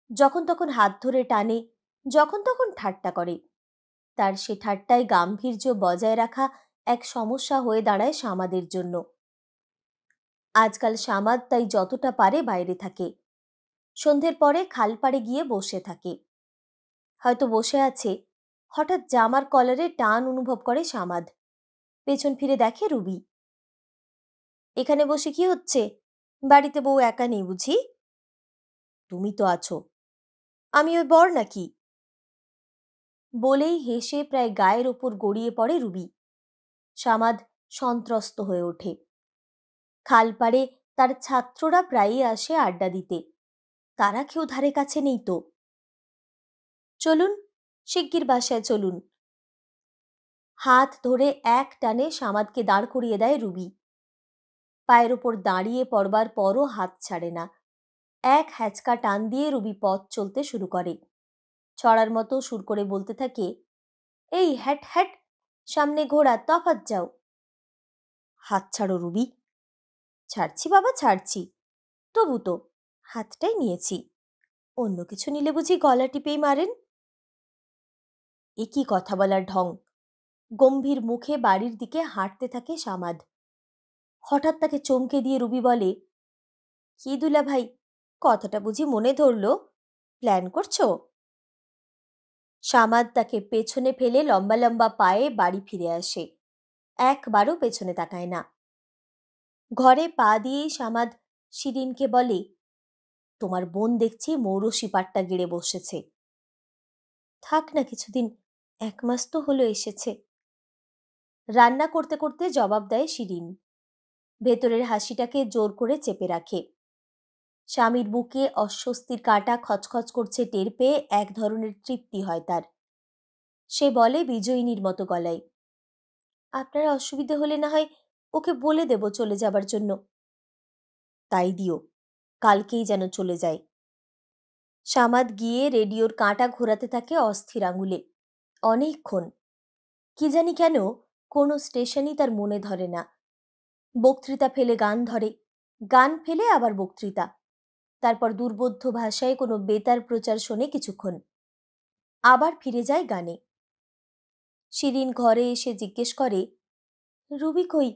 যখন তখন হাত ধরে টানে, যখন তখন ঠাট্টা করে। তার সে ঠাট্টায় গাম্ভীর্য বজায় রাখা এক সমস্যা হয়ে দাঁড়ায় সামাদের জন্য। আজকাল সামাদ তাই যতটা পারে বাইরে থাকে। সন্ধ্যের পরে খালপাড়ে গিয়ে বসে থাকে। হয়তো বসে আছে, হঠাৎ জামার কলারে টান অনুভব করে সামাদ। পেছন ফিরে দেখে রুবি। এখানে বসে কি হচ্ছে? বাড়িতে বউ একা নেই বুঝি? তুমি তো আছো, আমি ওই বর নাকি? বলেই হেসে প্রায় গায়ের ওপর গড়িয়ে পড়ে রুবি। সামাদ সন্ত্রস্ত হয়ে ওঠে। খালপাড়ে তার ছাত্ররা প্রায়ই আসে আড্ডা দিতে, তারা কেউ ধারে কাছে নেই তো। চলুন, শিগগির বাসায় চলুন। হাত ধরে এক টানে সামাদকে দাঁড় করিয়ে দেয় রুবি। পায়ের ওপর দাঁড়িয়ে পড়বার পরও হাত ছাড়ে না। এক হ্যাচকা টান দিয়ে রুবি পথ চলতে শুরু করে। ছড়ার মতো সুর করে বলতে থাকে, এই হ্যাট হ্যাট, সামনে ঘোড়া, তফাৎ যাও। হাত ছাড়ো রুবি। ছাড়ছি বাবা, ছাড়ছি। তবু তো হাতটাই নিয়েছি, অন্য কিছু নিলে বুঝি গলা টিপেই মারেন? এ কি কথা বলার ঢং! গম্ভীর মুখে বাড়ির দিকে হাঁটতে থাকে সামাদ। হঠাৎ তাকে চমকে দিয়ে রুবি বলে, কি দুলা ভাই, কথাটা বুঝি মনে ধরলো? প্ল্যান করছো? সামাদ তাকে পেছনে ফেলে লম্বা লম্বা পায়ে বাড়ি ফিরে আসে, একবারও পেছনে তাকায় না। ঘরে পা দিয়েই সামাদ শিরিনকে বলে, তোমার বোন দেখছি মৌরসি পাট্টা গেড়ে বসেছে। থাক না কিছুদিন, 1 মাস তো হলো এসেছে। রান্না করতে করতে জবাব দেয় শিরিন, ভেতরের হাসিটাকে জোর করে চেপে রাখে। স্বামীর বুকে অস্বস্তির কাঁটা খচখচ করছে টের পেয়ে এক ধরনের তৃপ্তি হয় তার। সে বলে বিজয়িনীর মতো গলায়, আপনার অসুবিধে হলে না হয় ওকে বলে দেব চলে যাবার জন্য। তাই দিও, কালকেই যেন চলে যায়। সামাদ গিয়ে রেডিওর কাঁটা ঘোরাতে থাকে অস্থির আঙুলে, অনেকক্ষণ। কি জানি কেন কোনো স্টেশনই তার মনে ধরে না। বক্তৃতা ফেলে গান ধরে, গান ফেলে আবার বক্তৃতা, তারপর দুর্বোধ্য ভাষায় কোনো বেতার প্রচার শোনে কিছুক্ষণ, আবার ফিরে যায় গানে। শিরিন ঘরে এসে জিজ্ঞেস করে, রুবি কই?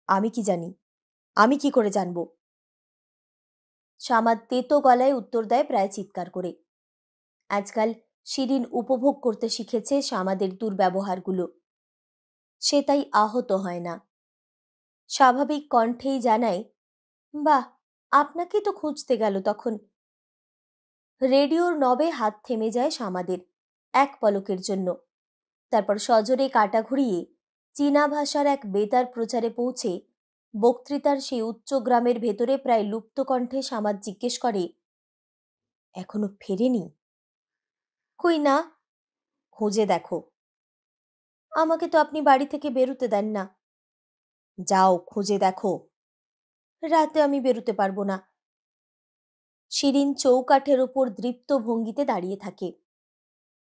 আমি কি জানি, আমি কি করে জানব? সামাদ তেতো গলায় উত্তর দেয় প্রায় চিৎকার করে। আজকাল শিরিন উপভোগ করতে শিখেছে সামাদের দুর্ব্যবহারগুলো। সে তাই আহত হয় না, স্বাভাবিক কণ্ঠেই জানায়, বাহ, আপনাকেই তো খুঁজতে গেল তখন। রেডিওর নবে হাত থেমে যায় সামাদের এক পলকের জন্য। তারপর সজোরে কাঁটা ঘুরিয়ে চীনা ভাষার এক বেতার প্রচারে পৌঁছে বক্তৃতার সেই উচ্চ গ্রামের ভেতরে প্রায় লুপ্ত কণ্ঠে সামাদ জিজ্ঞেস করে, এখনো ফেরেনি? কই না, খুঁজে দেখো। আমাকে তো আপনি বাড়ি থেকে বেরুতে দেন না। যাও খুঁজে দেখো। রাতে আমি বেরুতে পারবো না। শিরিন চৌকাঠের ওপর দৃপ্ত ভঙ্গিতে দাঁড়িয়ে থাকে।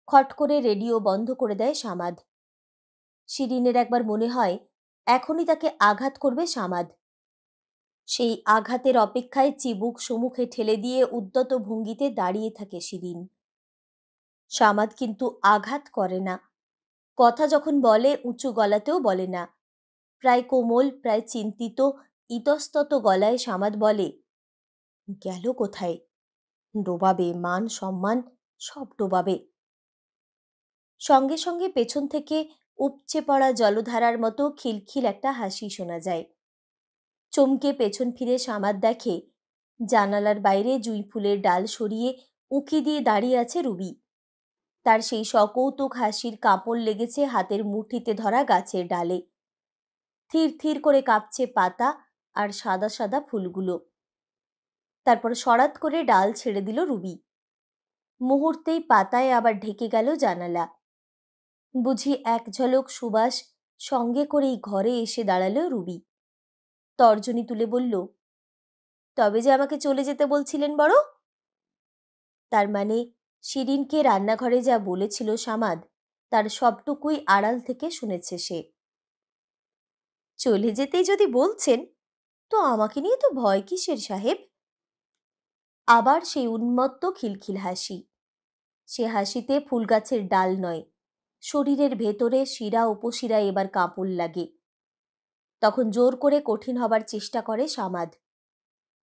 খট করে রেডিও বন্ধ করে দেয় সামাদ। শিরিনের একবার মনে হয় এখনই তাকে আঘাত করবে সামাদ। সেই আঘাতের অপেক্ষায় চিবুক সম্মুখে ঠেলে দিয়ে উদ্যত ভঙ্গিতে দাঁড়িয়ে থাকে শিরিন। সামাদ কিন্তু আঘাত করে না। কথা যখন বলে উঁচু গলাতেও বলে না, প্রায় কোমল, প্রায় চিন্তিত, ইতস্তত গলায় সামাদ বলে, গেল কোথায়? ডোবাবে মান সম্মান, সব ডোবাবে। সঙ্গে সঙ্গে পেছন থেকে উপচে পড়া জলধারার মতো খিলখিল একটা হাসি শোনা যায়। চমকে পেছন ফিরে সামাদ দেখে জানালার বাইরে জুঁই ফুলের ডাল সরিয়ে উঁকি দিয়ে দাঁড়িয়ে আছে রুবি। তার সেই সকৌতুক হাসির কাঁপড় লেগেছে হাতের মুঠিতে ধরা গাছের ডালে। থির থির করে কাঁপছে পাতা আর সাদা সাদা ফুলগুলো। তারপর সরাত করে ডাল ছেড়ে দিল রুবি। মুহূর্তেই পাতায় আবার ঢেকে গেল জানালা। বুঝি এক ঝলক সুবাস সঙ্গে করেই ঘরে এসে দাঁড়ালো রুবি। তর্জনী তুলে বলল, তবে যে আমাকে চলে যেতে বলছিলেন বড়? তার মানে শিরিনকে রান্নাঘরে যা বলেছিল সামাদ, তার সবটুকুই আড়াল থেকে শুনেছে সে। চলে যেতেই যদি বলছেন, তো আমাকে নিয়ে তো ভয় কিসের সাহেব? আবার সেই উন্মত্ত খিলখিল হাসি। সে হাসিতে ফুলগাছের ডাল নয়, শরীরের ভেতরে শিরা উপশিরা এবার কাঁপড় লাগে। তখন জোর করে কঠিন হবার চেষ্টা করে সামাদ।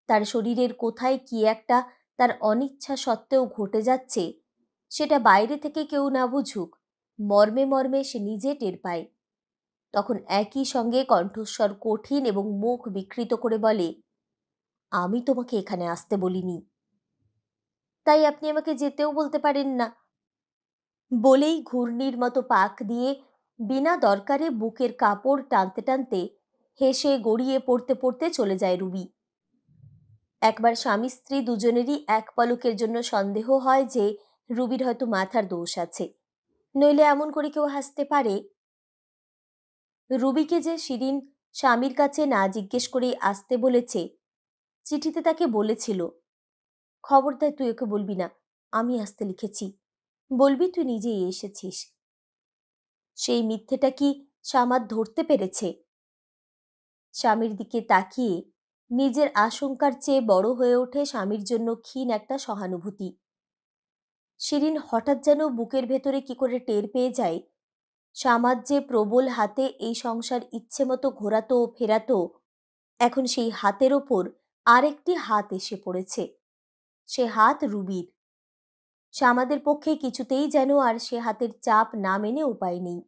তার শরীরের কোথায় কি একটা তার অনিচ্ছা সত্ত্বেও ঘটে যাচ্ছে, সেটা বাইরে থেকে কেউ না বুঝুক, মর্মে মর্মে সে নিজে টের পায়। তখন একই সঙ্গে কণ্ঠস্বর কঠিন এবং মুখ বিকৃত করে বলে, আমি তোমাকে এখানে আসতে বলিনি, তাই আপনি আমাকে যেতেও বলতে পারেন না। বলেই ঘূর্ণির মতো পাক দিয়ে বিনা দরকারে বুকের কাপড় টানতে টানতে হেসে গড়িয়ে পড়তে পড়তে চলে যায় রুবি। একবার স্বামী স্ত্রী দুজনেরই এক পলকের জন্য সন্দেহ হয় যে রুবির হয়তো মাথার দোষ আছে, নইলে এমন করে কেউ হাসতে পারে? রুবিকে যে শিরিন স্বামীর কাছে না জিজ্ঞেস করেই আসতে বলেছে, চিঠিতে তাকে বলেছিল, খবরদার তুই ওকে বলবি না, আমি আসতে লিখেছি, বলবি তুই নিজেই এসেছিস। সেই মিথ্যেটা কি সামাদ ধরতে পেরেছে? স্বামীর দিকে তাকিয়ে নিজের আশঙ্কার চেয়ে বড় হয়ে ওঠে স্বামীর জন্য ক্ষীণ একটা সহানুভূতি। শিরিন হঠাৎ যেন বুকের ভেতরে কি করে টের পেয়ে যায়, সামাদ যে প্রবল হাতে এই সংসার ইচ্ছে মতো ঘোরাতো ও ফেরাতো, এখন সেই হাতের ওপর আরেকটি হাত এসে পড়েছে। সে হাত রুবির। সামাদের পক্ষে কিছুতেই যেন আর সে হাতের চাপ না মেনে উপায় নেই।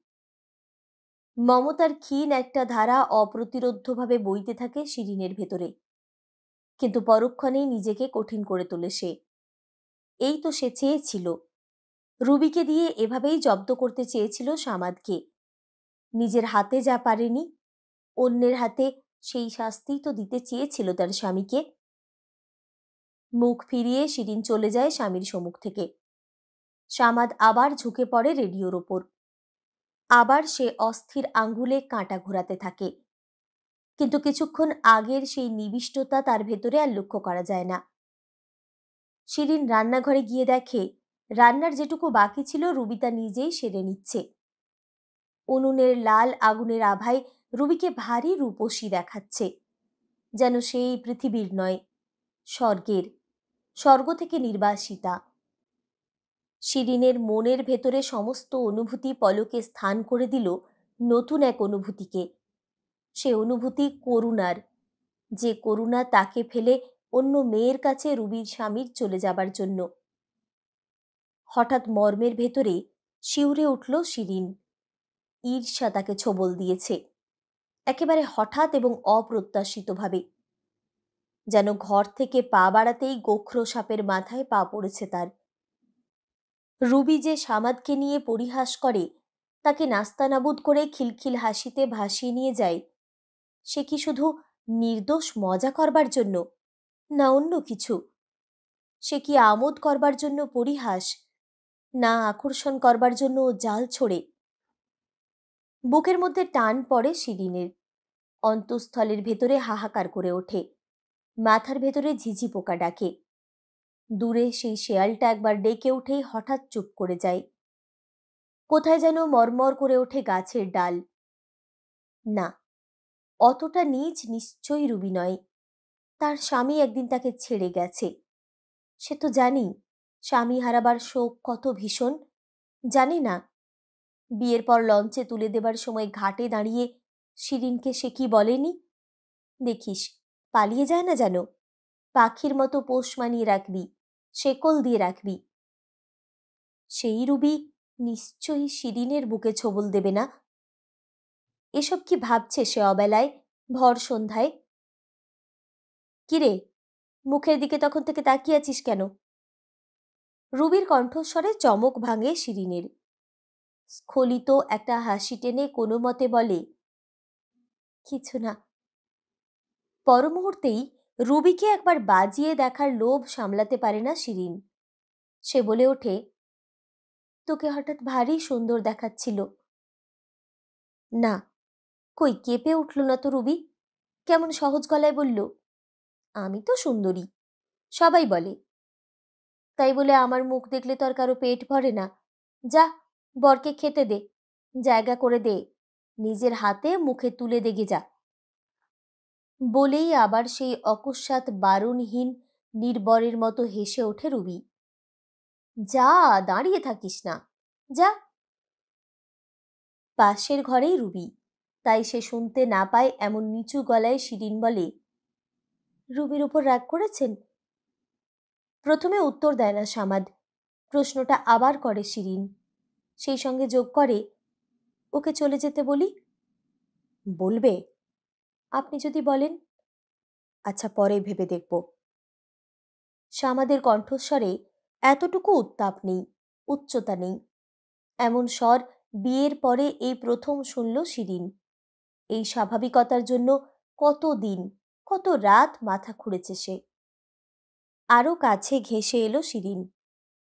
মমতার ক্ষীণ একটা ধারা অপ্রতিরোধ্যভাবে বইতে থাকে শিরিনের ভেতরে, কিন্তু পরক্ষণেই নিজেকে কঠিন করে তোলে সে। এই তো সে চেয়েছিল, রুবিকে দিয়ে এভাবেই জব্দ করতে চেয়েছিল সামাদকে। নিজের হাতে যা পারেনি, অন্যের হাতে সেই শাস্তিই তো দিতে চেয়েছিল তার স্বামীকে। মুখ ফিরিয়ে শিরিন চলে যায় স্বামীর সম্মুখ থেকে। সামাদ আবার ঝুঁকে পড়ে রেডিওর ওপর। আবার সে অস্থির আঙ্গুলে কাঁটা ঘোরাতে থাকে, কিন্তু কিছুক্ষণ আগের সেই নিবিষ্টতা তার ভেতরে আর লক্ষ্য করা যায় না। শিরিন রান্নাঘরে গিয়ে দেখে রান্নার যেটুকু বাকি ছিল রুবি তা নিজেই সেরে নিচ্ছে। উনুনের লাল আগুনের আভায় রুবিকে ভারী রূপসী দেখাচ্ছে, যেন সেই পৃথিবীর নয়, স্বর্গের, স্বর্গ থেকে নির্বাসিতা। শিরিনের মনের ভেতরে সমস্ত অনুভূতি পলকে স্থান করে দিল নতুন এক অনুভূতিকে। সে অনুভূতি করুণার, যে করুণা তাকে ফেলে অন্য মেয়ের কাছে রুবির স্বামীর চলে যাবার জন্য। হঠাৎ মর্মের ভেতরে শিউরে উঠল শিরিন। ঈর্ষা তাকে ছোবল দিয়েছে, একেবারে হঠাৎ এবং অপ্রত্যাশিতভাবে, যেন ঘর থেকে পা বাড়াতেই গোখরো সাপের মাথায় পা পড়েছে তার। রুবি যে সামাদকে নিয়ে পরিহাস করে, তাকে নাস্তানাবুদ করে খিলখিল হাসিতে ভাসিয়ে নিয়ে যায়, সে কি শুধু নির্দোষ মজা করবার জন্য, না অন্য কিছু? সে কি আমোদ করবার জন্য পরিহাস, না আকর্ষণ করবার জন্য জাল ছোড়ে? বুকের মধ্যে টান পড়ে শিরিনের, অন্তঃস্থলের ভেতরে হাহাকার করে ওঠে, মাথার ভেতরে ঝিঝি পোকা ডাকে। দূরে সেই শেয়ালটা একবার ডেকে উঠেই হঠাৎ চুপ করে যায়। কোথায় যেন মরমর করে ওঠে গাছের ডাল। না, অতটা নীচ নিশ্চয়ই রুবি নয়। তার স্বামী একদিন তাকে ছেড়ে গেছে, সে তো জানি। স্বামী হারাবার শোক কত ভীষণ, জানে না? বিয়ের পর লঞ্চে তুলে দেবার সময় ঘাটে দাঁড়িয়ে শিরিনকে সে কি বলেনি, দেখিস পালিয়ে যায় না যেন, পাখির মতো পোষ মানিয়ে রাখবি, শেকল দিয়ে রাখবি। সেই রুবি নিশ্চয়ই শিরিনের বুকে ছোবল দেবে না। এসব কি ভাবছে সে অবেলায়, ভর সন্ধ্যায়? কিরে, মুখের দিকে তখন থেকে তাকিয়ে আছিস কেন? রুবির কণ্ঠস্বরে চমক ভাঙে শিরিনের। স্খলিত একটা হাসি টেনে কোনো মতে বলে, কিছু না। পর মুহূর্তেই রুবিকে একবার বাজিয়ে দেখার লোভ সামলাতে পারে না শিরিন। সে বলে ওঠে, তোকে হঠাৎ ভারী সুন্দর দেখাচ্ছিল। না, কই কেঁপে উঠল না তো রুবি, কেমন সহজ গলায় বলল, আমি তো সুন্দরী, সবাই বলে। তাই বলে আমার মুখ দেখলে তো আর কারো পেট ভরে না। যা, বরকে খেতে দে, জায়গা করে দে, নিজের হাতে মুখে তুলে দেগে যা। বলেই আবার সেই অকস্মাৎ বারণহীন নির্বরের মতো হেসে ওঠে রুবি। যা, দাঁড়িয়ে থাকিস না, যা। পাশের ঘরেই রুবি, তাই সে শুনতে না পায় এমন নিচু গলায় শিরিন বলে, রুবির উপর রাগ করেছেন? প্রথমে উত্তর দেয় না সামাদ, প্রশ্নটা আবার করে শিরিন। সেই সঙ্গে যোগ করে, ওকে চলে যেতে বলি? বলবে? আপনি যদি বলেন। আচ্ছা, পরে ভেবে দেখব। সামাদের কণ্ঠস্বরে এতটুকু উত্তাপ নেই, উচ্চতা নেই। এমন স্বর বিয়ের পরে এই প্রথম শুনল শিরিন। এই স্বাভাবিকতার জন্য কত দিন, কত রাত মাথা খুঁড়েছে সে। আরও কাছে ঘেঁষে এলো শিরিন,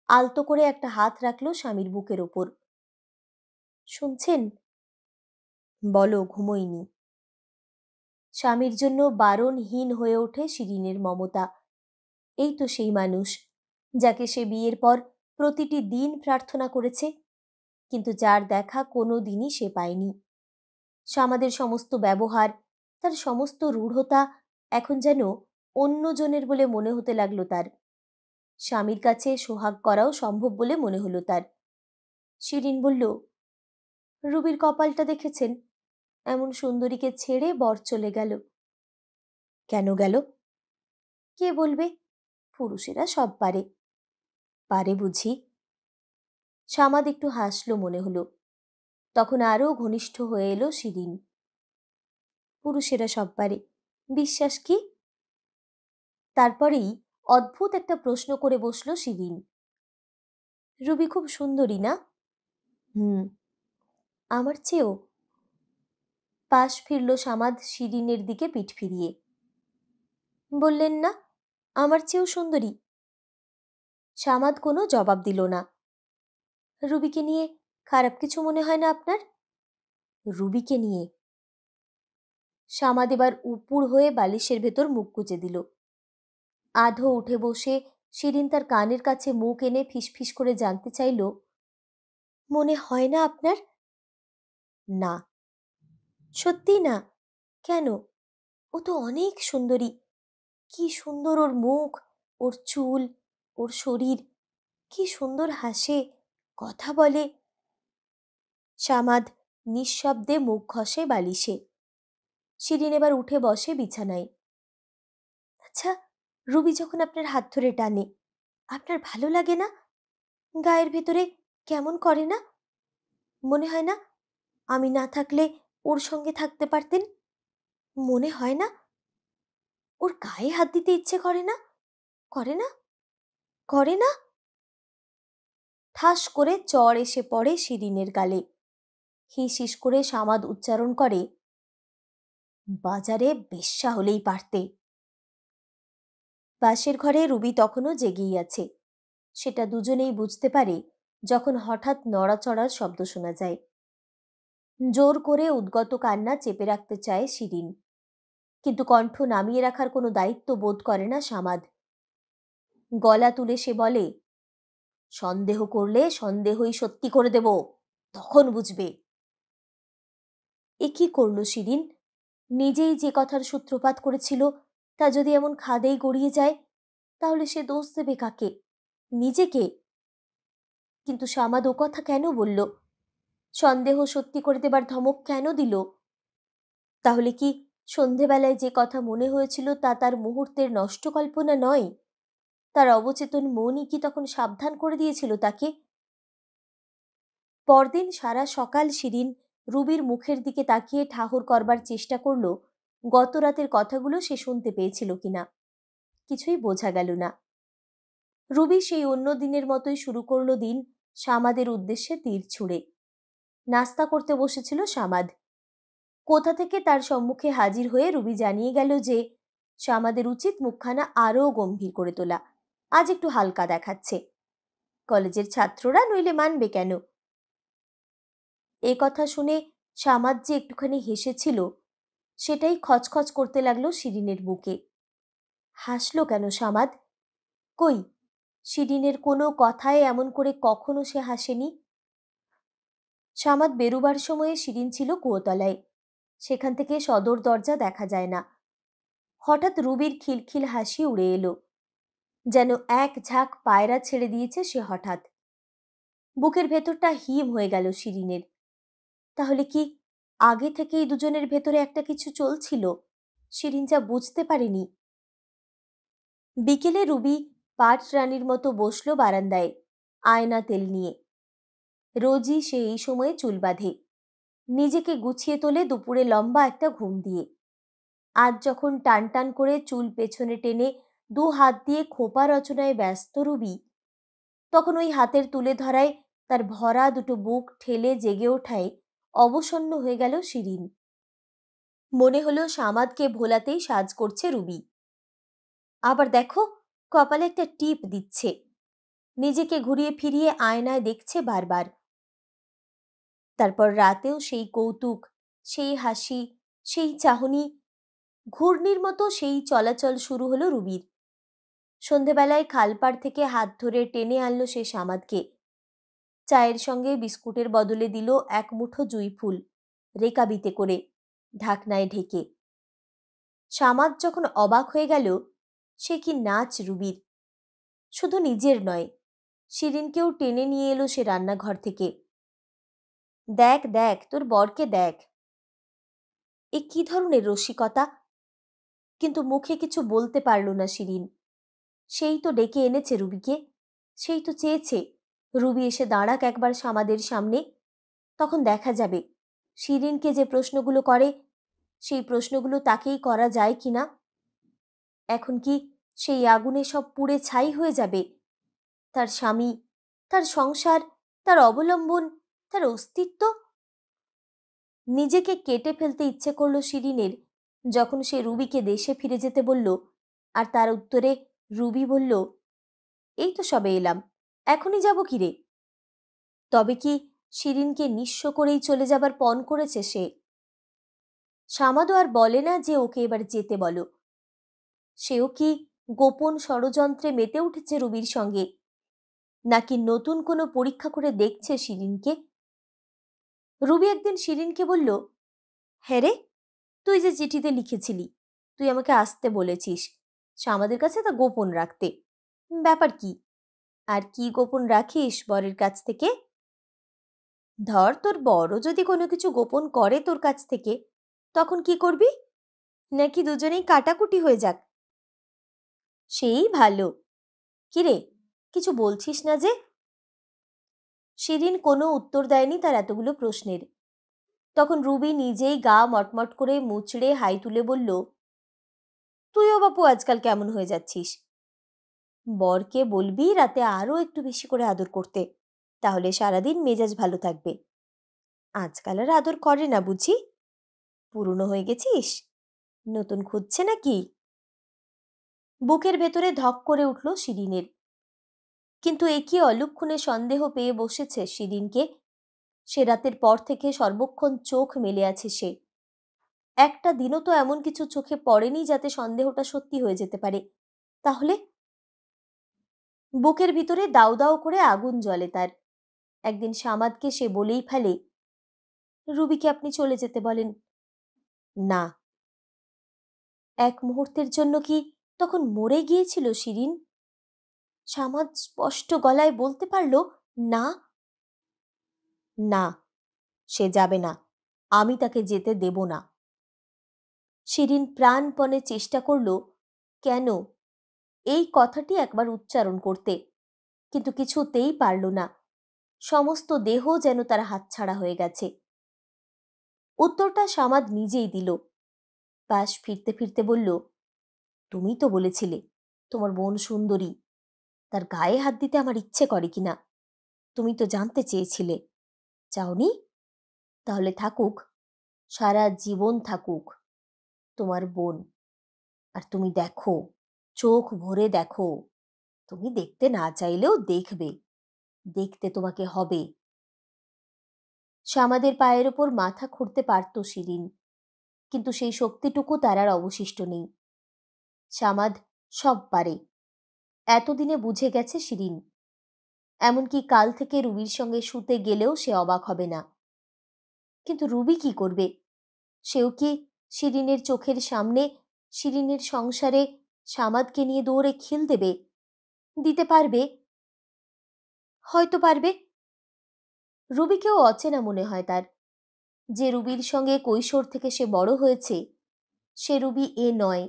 আলতো করে একটা হাত রাখল স্বামীর বুকের ওপর। শুনছেন? বলো, ঘুমোইনি। স্বামীর জন্য বারণহীন হয়ে ওঠে শিরিনের মমতা। এই তো সেই মানুষ যাকে সে বিয়ের পর প্রতিটি দিন প্রার্থনা করেছে, কিন্তু যার দেখা কোনো দিনই সে পায়নি। সামাদের সমস্ত ব্যবহার, তার সমস্ত রূঢ়তা এখন যেন অন্যজনের বলে মনে হতে লাগলো তার। স্বামীর কাছে সোহাগ করাও সম্ভব বলে মনে হলো তার। শিরিন বলল, রুবির কপালটা দেখেছেন? এমন সুন্দরীকে ছেড়ে বর চলে গেল। কেন গেল? কে বলবে? পুরুষেরা সব পারে। পারে বুঝি? সামাদ একটু হাসল মনে হলো। তখন আরও ঘনিষ্ঠ হয়ে এলো শিরিন। পুরুষেরা সব পারে, বিশ্বাস কি? তারপরেই অদ্ভুত একটা প্রশ্ন করে বসল শিরিন। রুবি খুব সুন্দরী না? হুম, আমার চেয়েও। পাশ ফিরল সামাদ শিরিনের দিকে পিঠ ফিরিয়ে। বললেন না আমার চেয়েও সুন্দরী? সামাদ কোনো জবাব দিল না। রুবিকে নিয়ে খারাপ কিছু মনে হয় না আপনার? রুবিকে নিয়ে? সামাদ এবার উপুর হয়ে বালিশের ভেতর মুখ গুজে দিল। আধো উঠে বসে শিরিন তার কানের কাছে মুখ এনে ফিসফিস করে জানতে চাইল, মনে হয় না আপনার? না। সত্যি না? কেন? ও তো অনেক সুন্দরী। কি সুন্দর ওর মুখ, ওর চুল, ওর শরীর, কি সুন্দর হাসে, কথা বলে। সামাদ নিঃশব্দে মুখ ঘষে বালিশে। শিরিন এবার উঠে বসে বিছানায়। আচ্ছা, রুবি যখন আপনার হাত ধরে টানে, আপনার ভালো লাগে না? গায়ের ভেতরে কেমন করে না? মনে হয় না আমি না থাকলে ওর সঙ্গে থাকতে পারতেন? মনে হয় না ওর গায়ে হাত দিতে ইচ্ছে করে না? করে না? করে না? ঠাস করে চড় এসে পড়ে শিরিনের গালে। হিস হিস করে সামাদ উচ্চারণ করে, বাজারে বেশ্যা হলেই পারতে। পাশের ঘরে রুবি তখনও জেগেই আছে। সেটা দুজনেই বুঝতে পারে যখন হঠাৎ নড়াচড়ার শব্দ শোনা যায়। জোর করে উদ্গত কান্না চেপে রাখতে চায় শিরিন, কিন্তু কণ্ঠ নামিয়ে রাখার কোনো দায়িত্ব বোধ করে না সামাদ। গলা তুলে সে বলে, সন্দেহ করলে সন্দেহই সত্যি করে দেব, তখন বুঝবে। এ কি করল শিরিন? নিজেই যে কথার সূত্রপাত করেছিল তা যদি এমন খাদেই গড়িয়ে যায়, তাহলে সে দোষ দেবে কাকে? নিজেকে। কিন্তু সামাদ ও কথা কেন বলল? সন্দেহ সত্যি করে দেবার ধমক কেন দিল? তাহলে কি সন্ধেবেলায় যে কথা মনে হয়েছিল তা তার মুহূর্তের নষ্ট কল্পনা নয়? তার অবচেতন মনই কি তখন সাবধান করে দিয়েছিল তাকে? পরদিন সারা সকাল শিরিন রুবির মুখের দিকে তাকিয়ে ঠাহর করবার চেষ্টা করল গত রাতের কথাগুলো সে শুনতে পেয়েছিল কিনা। কিছুই বোঝা গেল না। রুবি সেই অন্য দিনের মতোই শুরু করল দিন সামাদের উদ্দেশ্যে তীর ছুঁড়ে। নাস্তা করতে বসেছিল সামাদ। কোথা থেকে তার সম্মুখে হাজির হয়ে রুবি জানিয়ে গেল যে সামাদের উচিত মুখখানা আরও গম্ভীর করে তোলা, আজ একটু হালকা দেখাচ্ছে। কলেজের ছাত্ররা নইলে মানবে কেন? এ কথা শুনে সামাদ যে একটুখানি হেসেছিল, সেটাই খচখচ করতে লাগলো শিরিনের বুকে। হাসল কেন সামাদ? কই, শিরিনের কোনো কথায় এমন করে কখনো সে হাসেনি। সামাদ বেরুবার সময়ে শিরিন ছিল কুয়োতলায়। সেখান থেকে সদর দরজা দেখা যায় না। হঠাৎ রুবির খিলখিল হাসি উড়ে এলো, যেন এক ঝাঁক পায়রা ছেড়ে দিয়েছে সে হঠাৎ। বুকের ভেতরটা হিম হয়ে গেল শিরিনের। তাহলে কি আগে থেকেই দুজনের ভেতরে একটা কিছু চলছিল, শিরিন যা বুঝতে পারেনি? বিকেলে রুবি পাট রানীর মতো বসল বারান্দায়, আয়না তেল নিয়ে। রোজই সে এই সময়ে চুল বাঁধে, নিজেকে গুছিয়ে তোলে দুপুরে লম্বা একটা ঘুম দিয়ে। আজ যখন টান টান করে চুল পেছনে টেনে দু হাত দিয়ে খোপা রচনায় ব্যস্ত রুবি, তখন ওই হাতের তুলে ধরায় তার ভরা দুটো বুক ঠেলে জেগে ওঠায় অবসন্ন হয়ে গেল শিরিন। মনে হলো সামাদকে ভোলাতেই সাজ করছে রুবি। আবার দেখো, কপালে একটা টিপ দিচ্ছে, নিজেকে ঘুরিয়ে ফিরিয়ে আয়নায় দেখছে বারবার। তারপর রাতেও সেই কৌতুক, সেই হাসি, সেই চাহনি, ঘূর্ণির মতো সেই চলাচল শুরু হলো রুবির। সন্ধেবেলায় খালপাড় থেকে হাত ধরে টেনে আনলো সে সামাদকে। চায়ের সঙ্গে বিস্কুটের বদলে দিল এক মুঠো জুঁই ফুল, রেকাবিতে করে, ঢাকনায় ঢেকে। সামাদ যখন অবাক হয়ে গেল, সে কি নাচ রুবির! শুধু নিজের নয়, শিরিনকেও টেনে নিয়ে এলো সে রান্নাঘর থেকে। দেখ দেখ, তোর বরকে দেখ। এ কি ধরনের রসিকতা! কিন্তু মুখে কিছু বলতে পারল না শিরিন। সেই তো ডেকে এনেছে রুবিকে, সেই তো চেয়েছে রুবি এসে দাঁড়াক একবার সামাদের সামনে। তখন দেখা যাবে শিরিনকে যে প্রশ্নগুলো করে, সেই প্রশ্নগুলো তাকেই করা যায় কিনা। এখন কি সেই আগুনে সব পুড়ে ছাই হয়ে যাবে? তার স্বামী, তার সংসার, তার অবলম্বন, তার অস্তিত্ব। নিজেকে কেটে ফেলতে ইচ্ছে করল শিরিনের যখন সে রুবিকে দেশে ফিরে যেতে বলল, আর তার উত্তরে রুবি বলল, এই তো সবে এলাম, এখনই যাব কি রে? তবে কি শিরিনকে নিঃস্ব করেই চলে যাবার পণ করেছে সে? সামাদও আর বলে না যে ওকে এবার যেতে বলো। সেও কি গোপন ষড়যন্ত্রে মেতে উঠেছে রুবির সঙ্গে, নাকি নতুন কোনো পরীক্ষা করে দেখছে শিরিনকে? রুবি একদিন শিরিনকে বলল, হ্যাঁ রে, তুই যে চিঠিতে লিখেছিলি তুই আমাকে আসতে বলেছিস আমাদের কাছে তা গোপন রাখতে, ব্যাপার কি? আর কি গোপন রাখিস বরের কাছ থেকে? ধর তোর বড় যদি কোনো কিছু গোপন করে তোর কাছ থেকে, তখন কি করবি? নাকি দুজনেই কাটাকুটি হয়ে যাক? সেই ভালো। কিরে, কিছু বলছিস না যে? শিরিন কোনো উত্তর দেয়নি তার এতগুলো প্রশ্নের। তখন রুবি নিজেই গা মটমট করে মুচড়ে হাই তুলে বলল, তুইও বাপু আজকাল কেমন হয়ে যাচ্ছিস। বরকে বলবি রাতে আরও একটু বেশি করে আদর করতে, তাহলে সারাদিন মেজাজ ভালো থাকবে। আজকাল আর আদর করে না বুঝি? পুরনো হয়ে গেছিস? নতুন খুঁজছে নাকি? বুকের ভেতরে ধক করে উঠল শিরিনের। কিন্তু এ কি অলক্ষণে সন্দেহ পেয়ে বসেছে শিরিনকে? সে রাতের পর থেকে সর্বক্ষণ চোখ মেলে আছে সে। একটা দিনও তো এমন কিছু চোখে পড়েনি যাতে সন্দেহটা সত্যি হয়ে যেতে পারে। তাহলে বুকের ভিতরে দাউ দাউ করে আগুন জ্বলে তার। একদিন সামাদকে সে বলেই ফেলে, রুবিকে আপনি চলে যেতে বলেন। না। এক মুহূর্তের জন্য কি তখন মরে গিয়েছিল শিরিন? সামাদ স্পষ্ট গলায় বলতে পারল, না না, সে যাবে না, আমি তাকে যেতে দেব না। শিরিন প্রাণপণে চেষ্টা করল কেন এই কথাটি একবার উচ্চারণ করতে, কিন্তু কিছুতেই পারল না। সমস্ত দেহ যেন তার হাতছাড়া হয়ে গেছে। উত্তরটা সামাদ নিজেই দিল। পাশ ফিরতে ফিরতে বলল, তুমি তো বলেছিলে তোমার বোন সুন্দরী, তার গায়ে হাত দিতে আমার ইচ্ছে করে কিনা। তুমি তো জানতে চেয়েছিলে, চাওনি? তাহলে থাকুক, সারা জীবন থাকুক তোমার বোন। আর তুমি দেখো, চোখ ভরে দেখো, তুমি দেখতে না চাইলেও দেখবে, দেখতে তোমাকে হবে। সামাদের পায়ের ওপর মাথা খুঁড়তে পারত শিরিন, কিন্তু সেই শক্তিটুকু তার আর অবশিষ্ট নেই। সামাদ সব পারে, এতদিনে বুঝে গেছে শিরিন। এমনকি কাল থেকে রুবির সঙ্গে শুতে গেলেও সে অবাক হবে না। কিন্তু রুবি কি করবে? সেও কি শিরিনের চোখের সামনে শিরিনের সংসারে সামাদকে নিয়ে দৌড়ে খিল দেবে? দিতে পারবে, হয়তো পারবে। রুবিকেও অচেনা মনে হয় তার। যে রুবির সঙ্গে কৈশোর থেকে সে বড় হয়েছে, সে রুবি এ নয়।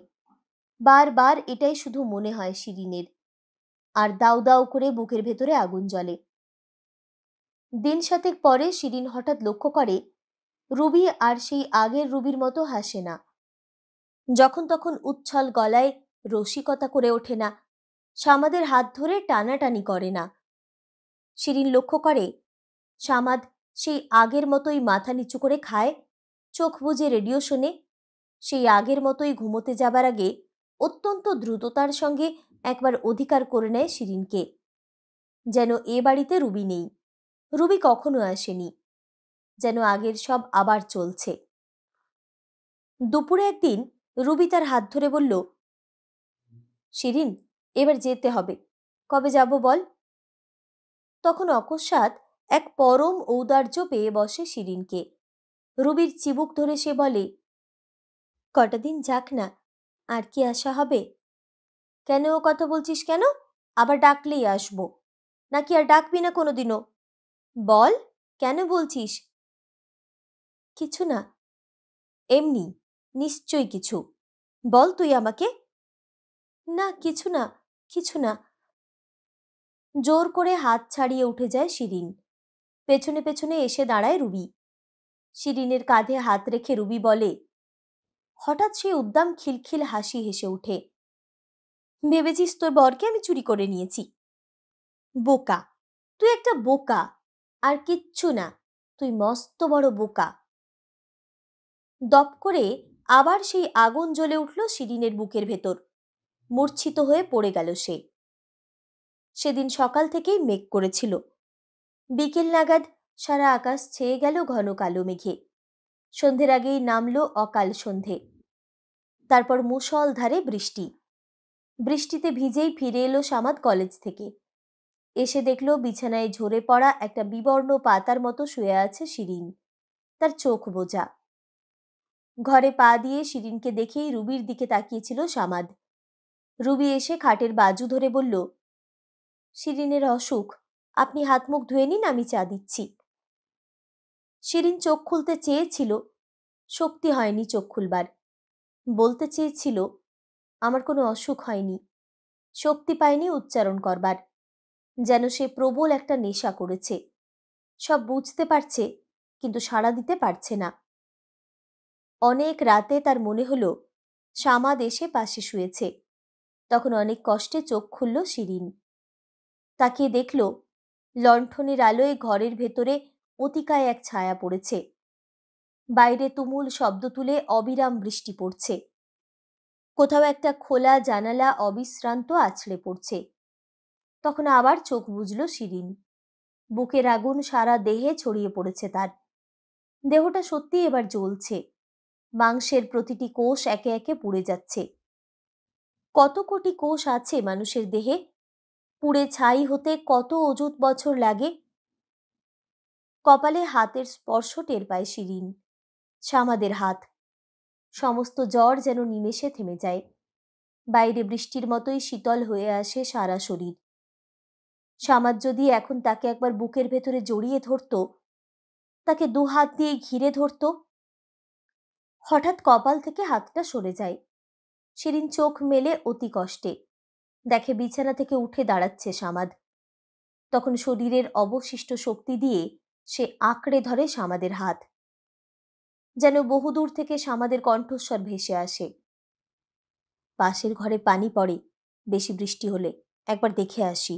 বারবার এটাই শুধু মনে হয় শিরিনের। আর দাউ দাউ করে বুকের ভেতরে আগুন জ্বলে। দিন সাতেক পরে শিরিন হঠাৎ লক্ষ্য করে রুবি আর সেই আগের রুবির মতো হাসে না। যখন তখন উচ্ছল গলায় রসিকতা করে ওঠে না, সামাদের হাত ধরে টানাটানি করে না। শিরিন লক্ষ্য করে সামাদ সেই আগের মতোই মাথা নিচু করে খায়, চোখ বুজে রেডিও শোনে। সেই আগের মতোই ঘুমোতে যাবার আগে অত্যন্ত দ্রুততার সঙ্গে একবার অধিকার করে নেয় শিরিনকে, যেন এ বাড়িতে রুবি নেই, রুবি কখনো আসেনি, যেন আগের সব আবার চলছে। দুপুরে একদিন রুবি তার হাত ধরে বলল, শিরিন, এবার যেতে হবে, কবে যাব বল? তখন অকস্মাৎ এক পরম ঔদার্য পেয়ে বসে শিরিনকে। রুবির চিবুক ধরে সে বলে, কটা দিন যাক না, আর কি আসা হবে? কেন ও কথা বলছিস কেন? আবার ডাকলেই আসবো, নাকি আর ডাকবি না কোনোদিনও? বল, কেন বলছিস? কিছু না, এমনি, নিশ্চয়ই কিছু। বল তুই আমাকে। না, কিছু না, কিছু না। জোর করে হাত ছাড়িয়ে উঠে যায় শিরিন। পেছনে পেছনে এসে দাঁড়ায় রুবি। শিরিনের কাঁধে হাত রেখে রুবি বলে, হঠাৎ সে উদ্দাম খিলখিল হাসি হেসে উঠে, ভেবেছিস তোর বরকে আমি চুরি করে নিয়েছি? বোকা, তুই একটা বোকা, আর কিচ্ছু না, তুই মস্ত বড় বোকা। দপ করে আবার সেই আগুন জ্বলে উঠল শিরিনের বুকের ভেতর। মূর্ছিত হয়ে পড়ে গেল সে। সেদিন সকাল থেকেই মেঘ করেছিল। বিকেল নাগাদ সারা আকাশ ছেয়ে গেল ঘন কালো মেঘে। সন্ধ্যের আগেই নামল অকাল সন্ধে। তারপর মুষলধারে বৃষ্টি। বৃষ্টিতে ভিজেই ফিরে এলো সামাদ কলেজ থেকে। এসে দেখল বিছানায় ঝরে পড়া একটা বিবর্ণ পাতার মতো শুয়ে আছে শিরিন, তার চোখ বোঝা। ঘরে পা দিয়ে শিরিনকে দেখেই রুবির দিকে তাকিয়েছিল সামাদ। রুবি এসে খাটের বাজু ধরে বলল, শিরিনের অসুখ, আপনি হাত মুখ ধুয়ে নিন, আমি চা দিচ্ছি। শিরিন চোখ খুলতে চেয়েছিল, শক্তি হয়নি চোখ খুলবার। বলতে চেয়েছিল, আমার কোনো অসুখ হয়নি, শক্তি পায়নি উচ্চারণ করবার। যেন সে প্রবল একটা নেশা করেছে, সব বুঝতে পারছে কিন্তু সাড়া দিতে পারছে না। অনেক রাতে তার মনে হলো সামাদ এসে পাশে শুয়েছে। তখন অনেক কষ্টে চোখ খুলল শিরিন। তাকিয়ে দেখল লণ্ঠনের আলোয় ঘরের ভেতরে অতিকায় এক ছায়া পড়েছে। বাইরে তুমুল শব্দ তুলে অবিরাম বৃষ্টি পড়ছে। কোথাও একটা খোলা জানালা অবিশ্রান্ত আছড়ে পড়ছে। তখন আবার চোখ বুজল শিরিন। বুকের আগুন সারা দেহে ছড়িয়ে পড়েছে তার। দেহটা সত্যি এবার জ্বলছে। মাংসের প্রতিটি কোষ একে একে পুড়ে যাচ্ছে। কত কোটি কোষ আছে মানুষের দেহে, পুড়ে ছাই হতে কত অযুত বছর লাগে। কপালে হাতের স্পর্শ টের পায় শিরিন, সামাদের হাত। সমস্ত জ্বর যেন নিমেষে থেমে যায়। বাইরে বৃষ্টির মতোই শীতল হয়ে আসে সারা শরীর। সামাদ যদি এখন তাকে একবার বুকের ভেতরে জড়িয়ে ধরত, তাকে দু হাত দিয়ে ঘিরে ধরত। হঠাৎ কপাল থেকে হাতটা সরে যায়। শিরিন চোখ মেলে অতি কষ্টে দেখে বিছানা থেকে উঠে দাঁড়াচ্ছে সামাদ। তখন শরীরের অবশিষ্ট শক্তি দিয়ে সে আঁকড়ে ধরে সামাদের হাত। যেন বহুদূর থেকে সামাদের কণ্ঠস্বর ভেসে আসে, পাশের ঘরে পানি পড়ে, বেশি বৃষ্টি হলে একবার দেখে আসি।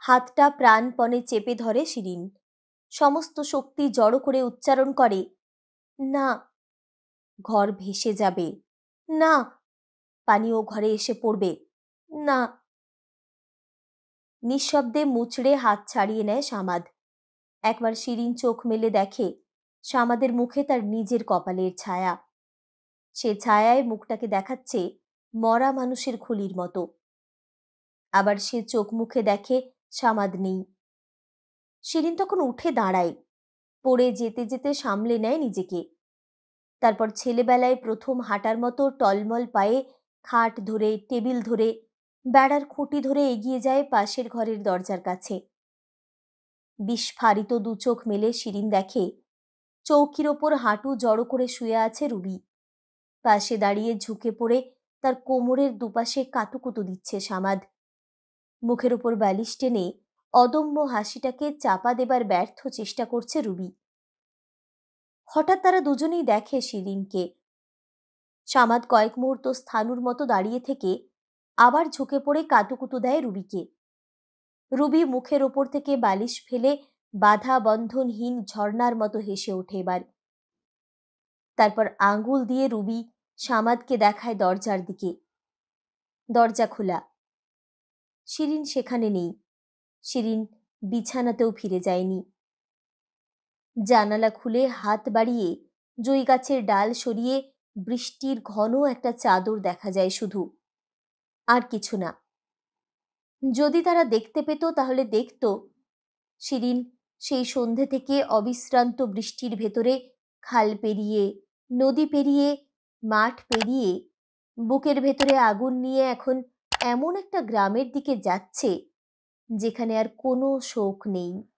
হাতটা প্রাণপণে চেপে ধরে শিরিন। সমস্ত শক্তি জড়ো করে উচ্চারণ করে, না, ঘর ভেসে যাবে, না, পানিও ঘরে এসে পড়বে, না। নিঃশব্দে মুচড়ে হাত ছাড়িয়ে নেয় সামাদ। একবার শিরিন চোখ মেলে দেখে সামাদের মুখে তার নিজের কপালের ছায়া। সে ছায়ায় মুখটাকে দেখাচ্ছে মরা মানুষের খুলির মতো। আবার সে চোখ মুখে দেখে সামাদ নেই। শিরিন তখন উঠে দাঁড়ায়, পড়ে যেতে যেতে সামলে নেয় নিজেকে। তারপর ছেলেবেলায় প্রথম হাঁটার মতো টলমল পায়ে খাট ধরে, টেবিল ধরে, বেড়ার খুঁটি ধরে এগিয়ে যায় পাশের ঘরের দরজার কাছে। বিস্ফারিত দু চোখ মেলে শিরিন দেখে চৌকির ওপর হাঁটু জড়ো করে শুয়ে আছে রুবি। পাশে দাঁড়িয়ে ঝুঁকে পড়ে তার কোমরের দুপাশে কাতুকুতু দিচ্ছে সামাদ। মুখের ওপর বালিশ টেনে অদম্য হাসিটাকে চাপা দেবার ব্যর্থ চেষ্টা করছে রুবি। হঠাৎ তারা দুজনেই দেখে শিরিনকে। সামাদ কয়েক মুহূর্ত স্থাণুর মতো দাঁড়িয়ে থেকে আবার ঝুঁকে পড়ে কাতুকুতু দেয় রুবিকে। রুবি মুখের ওপর থেকে বালিশ ফেলে বাধা বন্ধনহীন ঝর্ণার মতো হেসে ওঠে এবার। তারপর আঙুল দিয়ে রুবি সামাদকে দেখায় দরজার দিকে। দরজা খোলা। শিরিন সেখানে নেই। শিরিন বিছানাতেও ফিরে যায়নি। জানালা খুলে হাত বাড়িয়ে জুঁই গাছের ডাল সরিয়ে বৃষ্টির ঘন একটা চাদর দেখা যায় শুধু, আর কিছু না। যদি তারা দেখতে পেত তাহলে দেখত শিরিন সেই সন্ধে থেকে অবিশ্রান্ত বৃষ্টির ভেতরে খাল পেরিয়ে, নদী পেরিয়ে, মাঠ পেরিয়ে, বুকের ভেতরে আগুন নিয়ে এখন এমন একটা গ্রামের দিকে যাচ্ছে যেখানে আর কোনো শোক নেই।